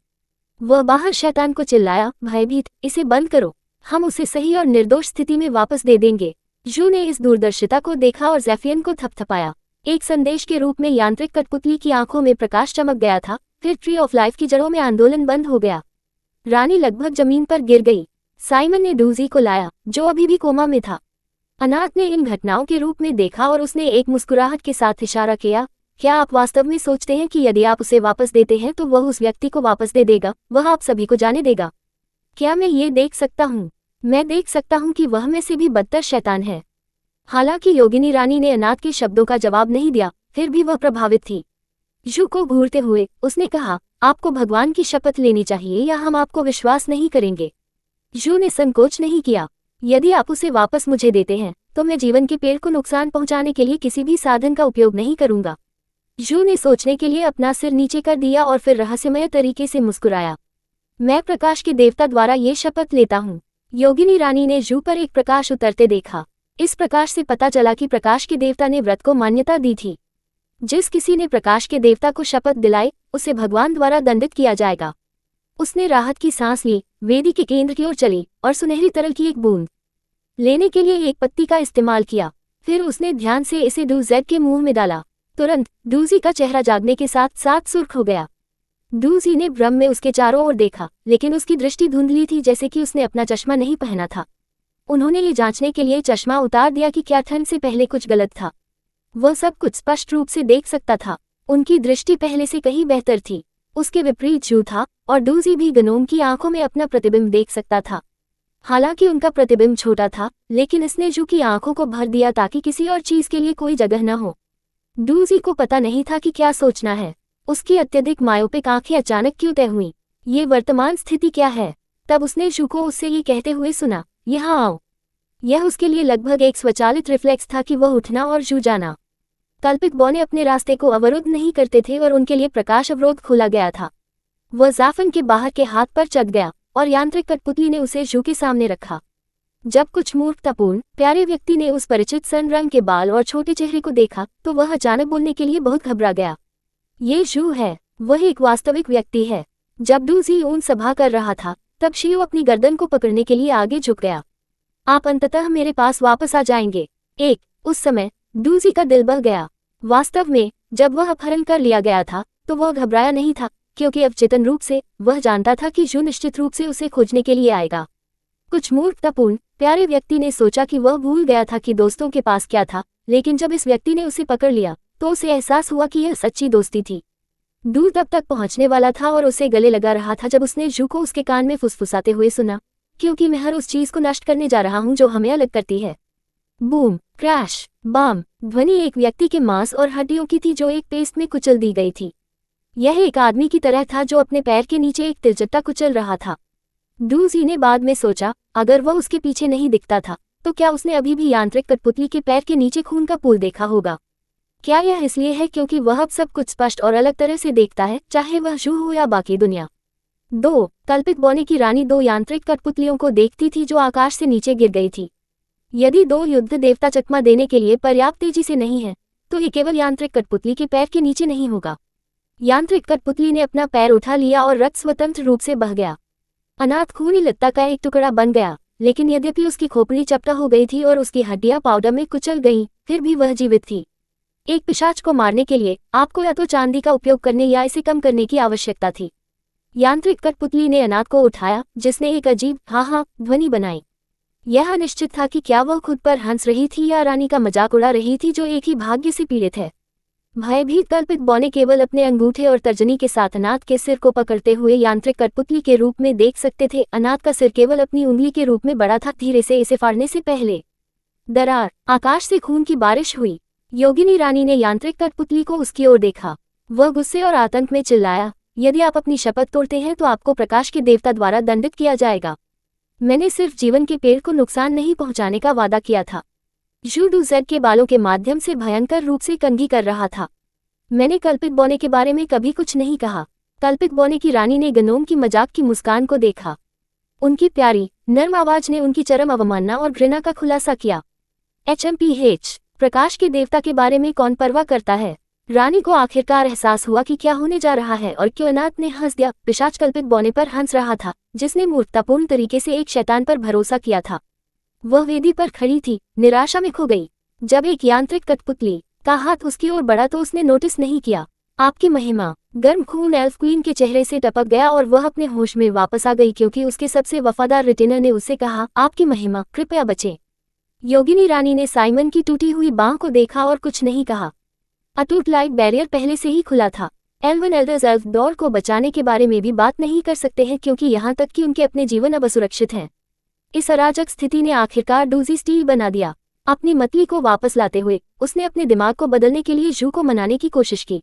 वह बाहर शैतान को चिल्लाया, भयभीत, इसे बंद करो, हम उसे सही और निर्दोष स्थिति में वापस दे देंगे। जू ने इस दूरदर्शिता को देखा और ज़ेफियन को थपथपाया। एक संदेश के रूप में यांत्रिक कठपुतली की आंखों में प्रकाश चमक गया था, फिर ट्री ऑफ लाइफ की जड़ों में आंदोलन बंद हो गया। रानी लगभग जमीन पर गिर गई। साइमन ने डूजी को लाया, जो अभी भी कोमा में था। अनाथ ने इन घटनाओं के रूप में देखा और उसने एक मुस्कुराहट के साथ इशारा किया, क्या आप वास्तव में सोचते हैं कि यदि आप उसे वापस देते हैं तो वह उस व्यक्ति को वापस दे देगा, वह आप सभी को जाने देगा? क्या मैं ये देख सकता हूँ? मैं देख सकता हूँ कि वह में से भी बदतर शैतान है। हालांकि योगिनी रानी ने अनाथ के शब्दों का जवाब नहीं दिया, फिर भी वह प्रभावित थी। जू को घूरते हुए उसने कहा, आपको भगवान की शपथ लेनी चाहिए या हम आपको विश्वास नहीं करेंगे। जू ने संकोच नहीं किया, यदि आप उसे वापस मुझे देते हैं तो मैं जीवन के पेड़ को नुकसान पहुंचाने के लिए किसी भी साधन का उपयोग नहीं करूंगा। जू ने सोचने के लिए अपना सिर नीचे कर दिया और फिर रहस्यमय तरीके से मुस्कुराया, मैं प्रकाश के देवता द्वारा ये शपथ लेता हूँ। योगिनी रानी ने जू पर एक प्रकाश उतरते देखा। इस प्रकाश से पता चला कि प्रकाश के देवता ने व्रत को मान्यता दी थी। जिस किसी ने प्रकाश के देवता को शपथ दिलाई, उसे भगवान द्वारा दंडित किया जाएगा। उसने राहत की सांस ली, वेदी के केंद्र की ओर चली और सुनहरी तरल की एक बूंद लेने के लिए एक पत्ती का इस्तेमाल किया। फिर उसने ध्यान से इसे डूजेड के मुंह में डाला। तुरंत डूजी का चेहरा जागने के साथ साथ सुर्ख हो गया। डूजी ने भ्रम में उसके चारों ओर देखा, लेकिन उसकी दृष्टि धुंधली थी, जैसे कि उसने अपना चश्मा नहीं पहना था। उन्होंने ये जांचने के लिए चश्मा उतार दिया कि क्या ठंड से पहले कुछ गलत था। वह सब कुछ स्पष्ट रूप से देख सकता था। उनकी दृष्टि पहले से कहीं बेहतर थी। उसके विपरीत जू था और डूजी भी गनोम की आंखों में अपना प्रतिबिंब देख सकता था। हालांकि उनका प्रतिबिंब छोटा था, लेकिन इसने जू की आंखों को भर दिया ताकि किसी और चीज के लिए कोई जगह न हो। डूजी को पता नहीं था कि क्या सोचना है। उसकी अत्यधिक मायोपिक आंखें अचानक क्यों तय हुईं? ये वर्तमान स्थिति क्या है? तब उसने जू को उससे ये कहते हुए सुना, यहाँ आओ। यह उसके लिए लगभग एक स्वचालित रिफ्लेक्स था कि वह उठना और जू जाना। कल्पित बौने अपने रास्ते को अवरुद्ध नहीं करते थे और उनके लिए प्रकाश अवरोध खोला गया था। वह जाफन के बाहर के हाथ पर चढ़ गया और यांत्रिक कठपुतली ने उसे जू के सामने रखा। जब कुछ मूर्खतापूर्ण प्यारे व्यक्ति ने उस परिचित सन रंग के बाल और छोटे चेहरे को देखा तो वह अचानक बोलने के लिए बहुत घबरा गया। ये जू है, वह एक वास्तविक व्यक्ति है। जब डूजी ऊन सभा कर रहा था, तब शिव अपनी गर्दन को पकड़ने के लिए आगे झुक गया। आप अंततः मेरे पास वापस आ जाएंगे। उस समय डूजी का दिल बह गया। वास्तव में जब वह अपहरण कर लिया गया था तो वह घबराया नहीं था, क्योंकि अवचेतन रूप से वह जानता था कि जू निश्चित रूप से उसे खोजने के लिए आएगा। कुछ मूर्खतापूर्ण प्यारे व्यक्ति ने सोचा कि वह भूल गया था कि दोस्तों के पास क्या था, लेकिन जब इस व्यक्ति ने उसे पकड़ लिया तो उसे एहसास हुआ कि यह सच्ची दोस्ती थी। दूर तब तक पहुंचने वाला था और उसे गले लगा रहा था जब उसने जू को उसके कान में फुसफुसाते हुए सुना, क्योंकि मैं हर उस चीज को नष्ट करने जा रहा हूं जो हमें अलग करती है। Boom, crash, bam. ध्वनि एक व्यक्ति के मांस और हड्डियों की थी जो एक पेस्ट में कुचल दी गई थी। यह एक आदमी की तरह था जो अपने पैर के नीचे एक तिलचट्टा कुचल रहा था। डूजी ने बाद में सोचा, अगर वह उसके पीछे नहीं दिखता था तो क्या उसने अभी भी यांत्रिक कठपुतली के पैर के नीचे खून का पूल देखा होगा? क्या यह इसलिए है क्योंकि वह अब सब कुछ स्पष्ट और अलग तरह से देखता है, चाहे वह जू हो या बाकी दुनिया? 2. कल्पित बौने की रानी 2 यांत्रिक कठपुतलियों को देखती थी जो आकाश से नीचे गिर गई थी। यदि 2 युद्ध देवता चकमा देने के लिए पर्याप्त तेजी से नहीं है तो ये केवल यांत्रिक कठपुतली के पैर के नीचे नहीं होगा। यांत्रिक कठपुतली ने अपना पैर उठा लिया और रक्त स्वतंत्र रूप से बह गया। अनाथ खूनी लत्ता का एक टुकड़ा बन गया, लेकिन यद्यपि उसकी खोपड़ी चपटा हो गई थी और उसकी हड्डियां पाउडर में कुचल गईं, फिर भी वह जीवित थी। एक पिशाच को मारने के लिए आपको या तो चांदी का उपयोग करने या इसे कम करने की आवश्यकता थी। यांत्रिक कठपुतली ने अनाथ को उठाया, जिसने एक अजीब हाँ ध्वनि बनाई। यह अनिश्चित था कि क्या वह खुद पर हंस रही थी या रानी का मजाक उड़ा रही थी जो एक ही भाग्य से पीड़ित है। भयभीत कल्पित बौने केवल अपने अंगूठे और तर्जनी के साथ अनाथ के सिर को पकड़ते हुए यांत्रिक कठपुतली के रूप में देख सकते थे। अनाथ का सिर केवल अपनी उंगली के रूप में बड़ा था। धीरे से इसे फाड़ने से पहले दरार, आकाश से खून की बारिश हुई। योगिनी रानी ने यांत्रिक कठपुतली को उसकी ओर देखा। वह गुस्से और आतंक में चिल्लाया, यदि आप अपनी शपथ तोड़ते हैं तो आपको प्रकाश के देवता द्वारा दंडित किया जाएगा। मैंने सिर्फ जीवन के पेड़ को नुकसान नहीं पहुंचाने का वादा किया था। जू डूजेड के बालों के माध्यम से भयंकर रूप से कंघी कर रहा था। मैंने कल्पित बौने के बारे में कभी कुछ नहीं कहा। कल्पित बौने की रानी ने गनोम की मजाक की मुस्कान को देखा। उनकी प्यारी नर्म आवाज ने उनकी चरम अवमानना और घृणा का खुलासा किया। HMPH, प्रकाश के देवता के बारे में कौन परवाह करता है? रानी को आखिरकार एहसास हुआ कि क्या होने जा रहा है और क्यों अनाथ ने हंस दिया। पिशाच कल्पित बौने पर हंस रहा था, जिसने मूर्खतापूर्ण तरीके से एक शैतान पर भरोसा किया था। वह वेदी पर खड़ी थी, निराशा में खो गई। जब एक यांत्रिक कठपुतली का हाथ उसकी ओर बढ़ा तो उसने नोटिस नहीं किया। आपकी महिमा। गर्म खून एल्फ क्वीन के चेहरे से टपक गया और वह अपने होश में वापस आ गई, क्योंकि उसके सबसे वफादार रिटेनर ने उससे कहा, आपकी महिमा, कृपया बचें। योगिनी रानी ने साइमन की टूटी हुई बांह को देखा और कुछ नहीं कहा। अटूट लाइट बैरियर पहले से ही खुला था। एल्वन एल्डर्स एल्फ डॉर को बचाने के बारे में भी बात नहीं कर सकते हैं, क्योंकि यहाँ तक कि उनके अपने जीवन अब असुरक्षित हैं। इस अराजक स्थिति ने आखिरकार डूजी स्टील बना दिया। अपनी मतली को वापस लाते हुए उसने अपने दिमाग को बदलने के लिए जू को मनाने की कोशिश की।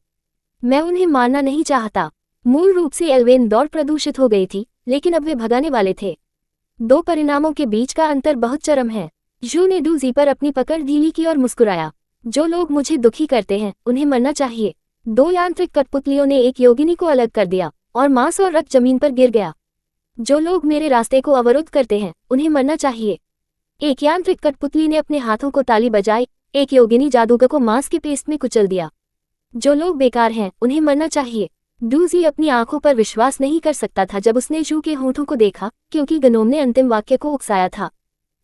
मैं उन्हें मारना नहीं चाहता। मूल रूप से एल्वेन दौड़ प्रदूषित हो गई थी, लेकिन अब वे भगाने वाले थे। 2 परिणामों के बीच का अंतर बहुत चरम है। जू ने डूजी पर अपनी पकड़ ढीली की और मुस्कुराया। जो लोग मुझे दुखी करते हैं उन्हें मरना चाहिए। 2 यांत्रिक कठपुतलियों ने एक योगिनी को अलग कर दिया और मांस और रक्त जमीन पर गिर गया। जो लोग मेरे रास्ते को अवरुद्ध करते हैं उन्हें मरना चाहिए। एक यांत्रिक कठपुतली ने अपने हाथों को ताली बजाई। एक योगिनी जादूगर को मांस की पेस्ट में कुचल दिया। जो लोग बेकार हैं उन्हें मरना चाहिए। डूजी अपनी आंखों पर विश्वास नहीं कर सकता था जब उसने जू के होठों को देखा, क्योंकि गनोम ने अंतिम वाक्य को उकसाया था।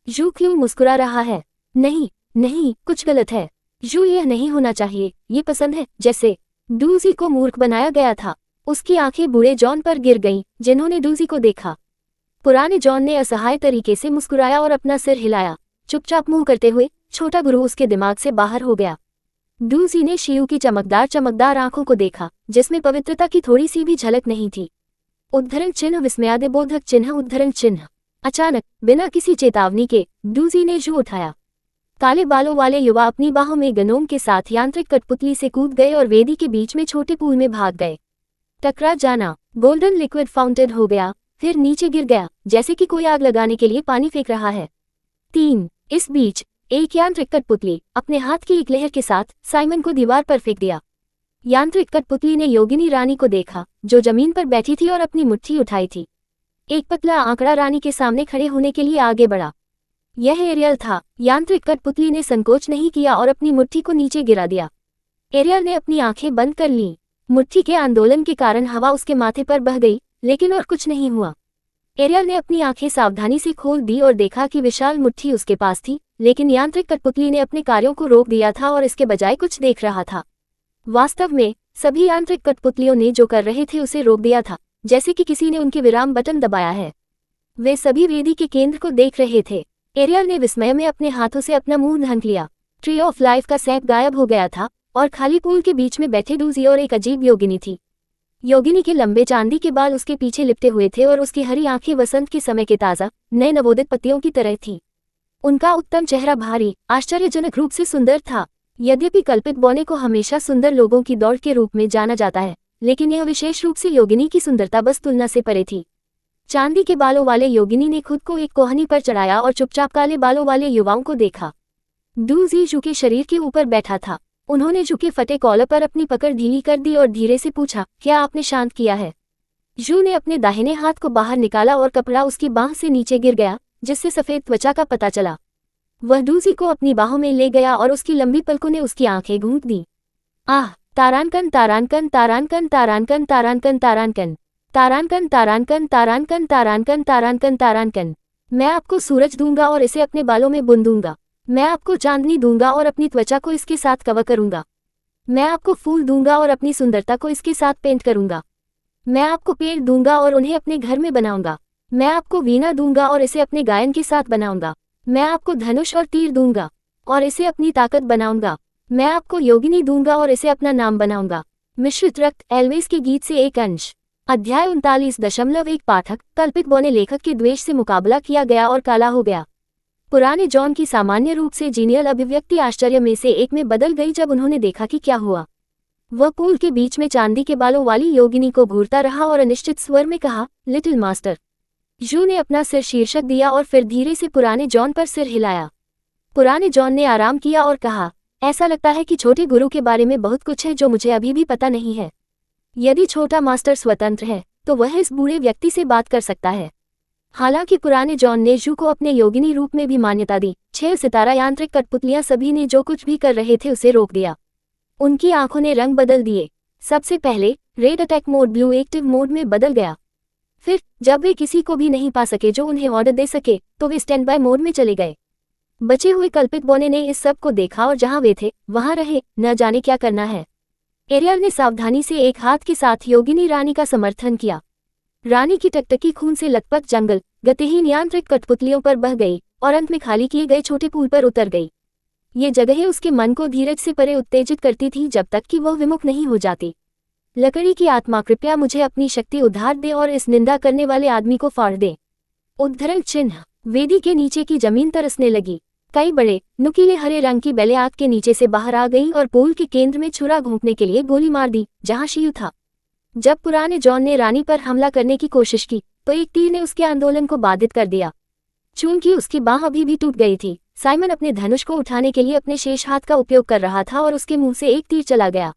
जू क्यों मुस्कुरा रहा है? नहीं नहीं, कुछ गलत है। जू, यह नहीं होना चाहिए, ये पसंद है। जैसे डूजी को मूर्ख बनाया गया था। उसकी आंखें बूढ़े जॉन पर गिर गईं, जिन्होंने डूजी को देखा। पुराने जॉन ने असहाय तरीके से मुस्कुराया और अपना सिर हिलाया। चुपचाप मुंह करते हुए छोटा गुरु उसके दिमाग से बाहर हो गया। डूजी ने शियू की चमकदार आंखों को देखा, जिसमें पवित्रता की थोड़ी सी भी झलक नहीं थी। उद्धरण चिन्ह, विस्मयादिबोधक चिन्ह, उद्धरण चिन्ह। अचानक, बिना किसी चेतावनी के, डूजी ने जू उठाया। काले बालों वाले युवा अपनी बाहों में गनोम के साथ यांत्रिक कठपुतली से कूद गए और वेदी के बीच में छोटे पूल में भाग गए। टकरा जाना। गोल्डन लिक्विड फाउंटेन हो गया, फिर नीचे गिर गया, जैसे कि कोई आग लगाने के लिए पानी फेंक रहा है। 3। इस बीच एक यांत्रिक कठपुतली अपने हाथ की एक लहर के साथ साइमन को दीवार पर फेंक दिया। यांत्रिक कठपुतली ने योगिनी रानी को देखा, जो जमीन पर बैठी थी और अपनी मुट्ठी उठाई थी। एक पतला आंकड़ा रानी के सामने खड़े होने के लिए आगे बढ़ा। यह एरियल था। यांत्रिक कठपुतली ने संकोच नहीं किया और अपनी मुट्ठी को नीचे गिरा दिया। एरियल ने अपनी आंखें बंद कर लीं। मुट्ठी के आंदोलन के कारण हवा उसके माथे पर बह गई, लेकिन और कुछ नहीं हुआ। एरियल ने अपनी आंखें सावधानी से खोल दी और देखा कि विशाल मुट्ठी उसके पास थी, लेकिन यांत्रिक कठपुतली ने अपने कार्यों को रोक दिया था और इसके बजाय कुछ देख रहा था। वास्तव में सभी यांत्रिक कठपुतलियों ने जो कर रहे थे उसे रोक दिया था, जैसे कि किसी ने उनके विराम बटन दबाया है। वे सभी वेदी के केंद्र को देख रहे थे। एरियल ने विस्मय में अपने हाथों से अपना मुंह ढक लिया। ट्री ऑफ लाइफ का सैप गायब हो गया था और खाली पूल के बीच में बैठे डूजी और एक अजीब योगिनी थी। योगिनी के लंबे चांदी के बाल उसके पीछे लिपटे हुए थे और उसकी हरी आंखें वसंत के समय के ताज़ा नए नवोदित पत्तियों की तरह थी। उनका उत्तम चेहरा भारी, आश्चर्यजनक रूप से सुंदर था। यद्यपि कल्पित बौने को हमेशा सुंदर लोगों की दौड़ के रूप में जाना जाता है, लेकिन यह विशेष रूप से योगिनी की सुंदरता बस तुलना से परे थी। चांदी के बालों वाले योगिनी ने खुद को एक कोहनी पर चढ़ाया और चुपचाप काले बालों वाले युवाओं को देखा। डूजी जू के शरीर के ऊपर बैठा था। उन्होंने जू के फटे कॉलर पर अपनी पकड़ ढीली कर दी और धीरे से पूछा, क्या आपने शांत किया है? जू ने अपने दाहिने हाथ को बाहर निकाला और कपड़ा उसकी बाह से नीचे गिर गया, जिससे सफेद त्वचा का पता चला। वह डूजी को अपनी बाहों में ले गया और उसकी लंबी पलकों ने उसकी आंखें गूंथ दी। आह, तारानकन तारानकन तारानकन तारानकन तारानकन तारानकन तारानकन तारानकन तारानकन तारानकन तारानकन तारानकन। मैं आपको सूरज दूंगा और इसे अपने बालों में बुन दूंगा। मैं आपको चांदनी दूंगा और अपनी त्वचा को इसके साथ कवर करूंगा। मैं आपको फूल दूंगा और अपनी सुंदरता को इसके साथ पेंट करूंगा। मैं आपको पेड़ दूंगा और उन्हें अपने घर में बनाऊंगा। मैं आपको वीणा दूंगा और इसे अपने गायन के साथ बनाऊंगा। मैं आपको धनुष और तीर दूंगा और इसे अपनी ताकत बनाऊंगा। मैं आपको योगिनी दूंगा और इसे अपना नाम बनाऊंगा। मिश्रित रक्त, एल्वेस के गीत से एक अंश। अध्याय 39.1 पाठक, कल्पित बौने लेखक के द्वेष से मुकाबला किया गया और काला हो गया। पुराने जॉन की सामान्य रूप से जीनियल अभिव्यक्ति आश्चर्य में से एक में बदल गई जब उन्होंने देखा कि क्या हुआ। वह पूल के बीच में चांदी के बालों वाली योगिनी को घूरता रहा और अनिश्चित स्वर में कहा, लिटिल मास्टर। जू ने अपना सिर शीर्षक दिया और फिर धीरे से पुराने जॉन पर सिर हिलाया। पुराने जॉन ने आराम किया और कहा, ऐसा लगता है कि छोटे गुरु के बारे में बहुत कुछ है जो मुझे अभी भी पता नहीं है। यदि छोटा मास्टर स्वतंत्र है तो वह इस बूढ़े व्यक्ति से बात कर सकता है। हालांकि पुराने जॉन ने जू को अपने योगिनी रूप में भी मान्यता दी। 6 सितारा यांत्रिक कठपुतलियां सभी ने जो कुछ भी कर रहे थे उसे रोक दिया। उनकी आंखों ने रंग बदल दिए। सबसे पहले red attack mode blue active mode में बदल गया। फिर जब वे किसी को भी नहीं पा सके जो उन्हें ऑर्डर दे सके, तो वे स्टैंड बाय मोड में चले गए। बचे हुए कल्पित बौने ने इस सब को देखा और जहां वे थे वहां रहे, न जाने क्या करना है। एरियल ने सावधानी से एक हाथ के साथ योगिनी रानी का समर्थन किया। रानी की टकटकी खून से लथपथ जंगल गतिहीन यांत्रिक कठपुतलियों पर बह गई और अंत में खाली किए गए छोटे पुल पर उतर गई। ये जगहें उसके मन को धीरज से परे उत्तेजित करती थी जब तक कि वह विमुख नहीं हो जाती। लकड़ी की आत्मा, कृपया मुझे अपनी शक्ति उधार दे और इस निंदा करने वाले आदमी को फाड़ दे। उद्धरण चिन्ह। वेदी के नीचे की जमीन तरसने लगी। कई बड़े नुकीले हरे रंग की बेलें आग के नीचे से बाहर आ गईं और पूल के केंद्र में छुरा घोंपने के लिए गोली मार दी, जहां शियू था। जब पुराने जॉन ने रानी पर हमला करने की कोशिश की तो एक तीर ने उसके आंदोलन को बाधित कर दिया। चूंकि उसकी बांह अभी भी टूट गई थी, साइमन अपने धनुष को उठाने के लिए अपने शेष हाथ का उपयोग कर रहा था और उसके मुंह से एक तीर चला गया।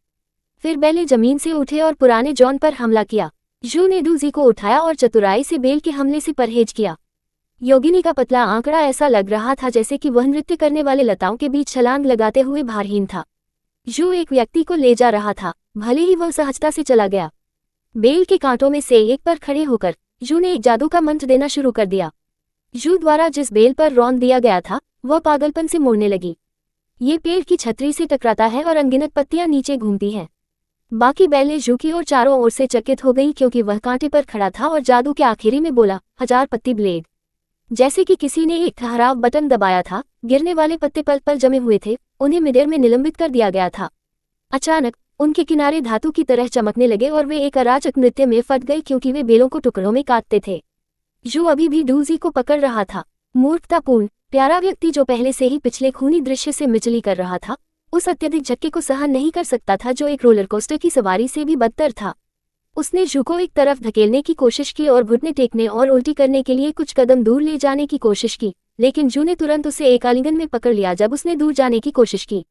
फिर बैले जमीन से उठे और पुराने जॉन पर हमला किया। जू ने डूजी को उठाया और चतुराई से बेल के हमले से परहेज किया। योगिनी का पतला आंकड़ा ऐसा लग रहा था जैसे कि वह नृत्य करने वाले लताओं के बीच छलांग लगाते हुए भारहीन था। जू एक व्यक्ति को ले जा रहा था, भले ही वह सहजता से चला गया। बेल के कांटों में से एक पर खड़े होकर जू ने एक जादू का मंत्र देना शुरू कर दिया। जू द्वारा जिस बेल पर रौंद दिया गया था वह पागलपन से मुड़ने लगी। ये पेड़ की छतरी से टकराता है और अनगिनत पत्तियां नीचे घूमती हैं। बाकी बेलें जू की ओर चारों ओर से चकित हो गईं क्योंकि वह कांटे पर खड़ा था और जादू के आखिरी में बोला, 1000 पत्ती ब्लेड। जैसे कि किसी ने एक ठहराव बटन दबाया था, गिरने वाले पत्ते पल पल जमे हुए थे, उन्हें मिडेयर में निलंबित कर दिया गया था। अचानक उनके किनारे धातु की तरह चमकने लगे और वे एक अराजक नृत्य में फट गए क्योंकि वे बेलों को टुकड़ों में काटते थे। जू अभी भी डूजी को पकड़ रहा था। मूर्खतापूर्ण प्यारा व्यक्ति जो पहले से ही पिछले खूनी दृश्य से मिचली कर रहा था, उस अत्यधिक झटके को सहन नहीं कर सकता था जो एक रोलर कोस्टर की सवारी से भी बदतर था। उसने जू को एक तरफ धकेलने की कोशिश की और घुटने टेकने और उल्टी करने के लिए कुछ कदम दूर ले जाने की कोशिश की, लेकिन जू ने तुरंत उसे एक आलिंगन में पकड़ लिया जब उसने दूर जाने की कोशिश की।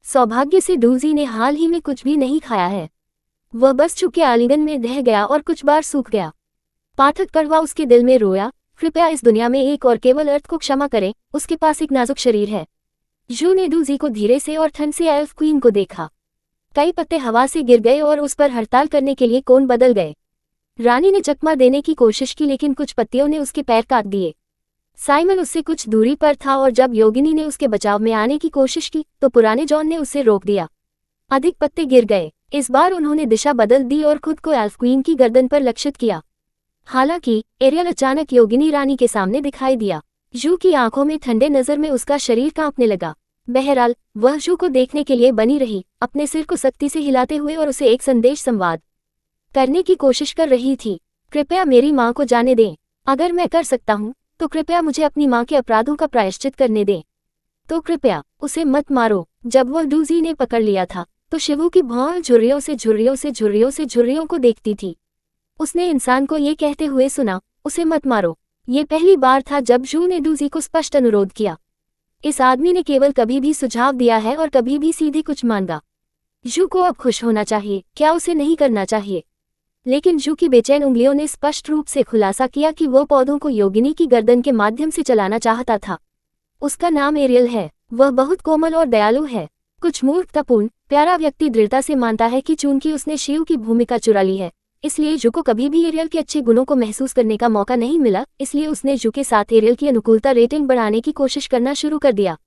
सौभाग्य से डूजी ने हाल ही में कुछ भी नहीं खाया है। वह बस चुपके आलिंगन में रह गया और कुछ बार सूख गया। पाठक कड़वा उसके दिल में रोया, कृपया इस दुनिया में एक और केवल अर्थ को क्षमा करें, उसके पास एक नाजुक शरीर है। जू ने डूजी को धीरे से और ठंड से एल्फ क्वीन को देखा। कई पत्ते हवा से गिर गए और उस पर हड़ताल करने के लिए कोन बदल गए। रानी ने चकमा देने की कोशिश की लेकिन कुछ पत्तियों ने उसके पैर काट दिए। साइमन उससे कुछ दूरी पर था और जब योगिनी ने उसके बचाव में आने की कोशिश की तो पुराने जॉन ने उसे रोक दिया। अधिक पत्ते गिर गए। इस बार उन्होंने दिशा बदल दी और खुद को एल्फ क्वीन की गर्दन पर लक्षित किया। हालांकि एरियल अचानक योगिनी रानी के सामने दिखाई दिया। जू की आंखों में ठंडे नजर में उसका शरीर कांपने लगा। बहरहाल वह जू को देखने के लिए बनी रही, अपने सिर को सख्ती से हिलाते हुए और उसे एक संदेश संवाद करने की कोशिश कर रही थी। कृपया मेरी माँ को जाने दें। अगर मैं कर सकता हूँ तो कृपया मुझे अपनी माँ के अपराधों का प्रायश्चित करने दें। तो कृपया उसे मत मारो। जब वह डूजी ने पकड़ लिया था तो शिवू की भौं झुर्रियों से झुर्रियों को देखती थी। उसने इंसान को ये कहते हुए सुना, उसे मत मारो। ये पहली बार था जब जू ने डूजी को स्पष्ट अनुरोध किया। इस आदमी ने केवल कभी भी सुझाव दिया है और कभी भी सीधे कुछ मांगा। जू को अब खुश होना चाहिए, क्या उसे नहीं करना चाहिए? लेकिन जू की बेचैन उंगलियों ने स्पष्ट रूप से खुलासा किया कि वो पौधों को योगिनी की गर्दन के माध्यम से चलाना चाहता था। उसका नाम एरियल है। वह बहुत कोमल और दयालु है। कुछ मूर्खतापूर्ण प्यारा व्यक्ति दृढ़ता से मानता है कि चूंकि उसने शिव की भूमिका चुरा ली है, इसलिए जू को कभी भी एरियल के अच्छे गुणों को महसूस करने का मौका नहीं मिला, इसलिए उसने जू के साथ एरियल की अनुकूलता रेटिंग बढ़ाने की कोशिश करना शुरू कर दिया।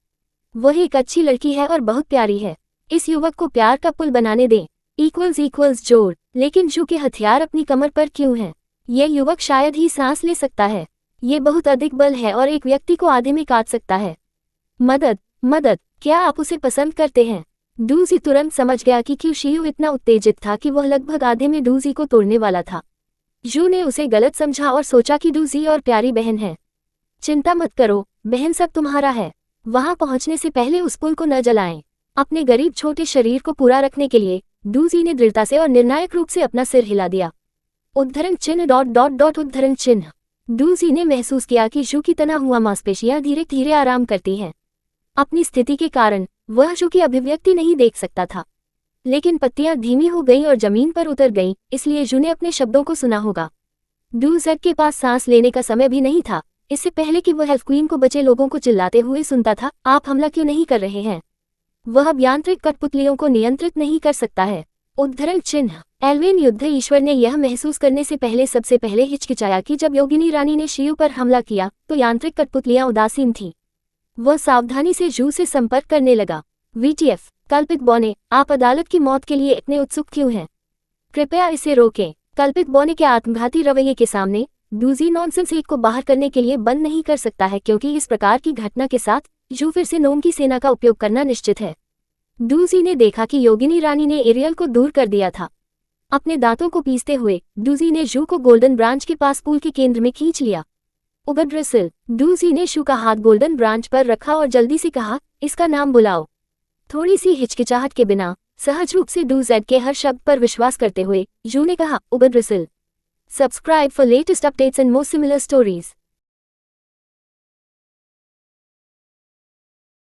वह एक अच्छी लड़की है और बहुत प्यारी है। इस युवक को प्यार का पुल बनाने दें। इक्वल्स जोड़। लेकिन जू के हथियार अपनी कमर पर क्यों हैं? यह युवक शायद ही सांस ले सकता है। ये बहुत अधिक बल है और एक व्यक्ति को आधे में काट सकता है। मदद, क्या आप उसे पसंद करते हैं? डूजी तुरंत समझ गया कि क्यों शियू इतना उत्तेजित था कि वह लगभग आधे में डूजी को तोड़ने वाला था। जू ने उसे गलत समझा और सोचा कि डूजी और प्यारी बहन है। चिंता मत करो बहन, सब तुम्हारा है। वहां पहुंचने से पहले उस पुल को न जलाएं। अपने गरीब छोटे शरीर को पूरा रखने के लिए डूजी ने दृढ़ता से और निर्णायक रूप से अपना सिर हिला दिया। उद्धरण चिन्ह ... उद्धरण चिन्ह। डूजी ने महसूस किया कि जू की तना हुआ मांसपेशियां धीरे धीरे आराम करती हैं। अपनी स्थिति के कारण वह जू की अभिव्यक्ति नहीं देख सकता था, लेकिन पत्तियां धीमी हो गईं और जमीन पर उतर गईं, इसलिए जू ने अपने शब्दों को सुना होगा। डूजर के पास सांस लेने का समय भी नहीं था। इससे पहले कि वह एल्फ क्वीन को बचे लोगों को चिल्लाते हुए सुनता था, आप हमला क्यों नहीं कर रहे हैं? वह अब यांत्रिक कठपुतलियों को नियंत्रित नहीं कर सकता है। उद्धरण चिन्ह। एल्वेन युद्ध ईश्वर ने यह महसूस करने से पहले सबसे पहले हिचकिचाया कि जब योगिनी रानी ने शियू पर हमला किया तो यांत्रिक कठपुतलियां उदासीन थीं। वह सावधानी से जू से संपर्क करने लगा। वीटीएफ, कल्पित बौने, आप अदालत की मौत के लिए इतने उत्सुक क्यों हैं? कृपया इसे रोकें। कल्पित बौने के आत्मघाती रवैये के सामने डूजी नॉनसेंस एक को बाहर करने के लिए बंद नहीं कर सकता है, क्योंकि इस प्रकार की घटना के साथ जू फिर से नोम की सेना का उपयोग करना निश्चित है। डूजी ने देखा कि योगिनी रानी ने एरियल को दूर कर दिया था। अपने दांतों को पीसते हुए डूजी ने जू को गोल्डन ब्रांच के पास पुल के केंद्र में खींच लिया। उगड्रिसिल। डूजी ने शू का हाथ गोल्डन ब्रांच पर रखा और जल्दी से कहा, इसका नाम बुलाओ। थोड़ी सी हिचकिचाहट के बिना सहज रूप से डूजेड के हर शब्द पर विश्वास करते हुए जू ने कहा, उगड्रिसिल। Subscribe for latest updates and more similar stories.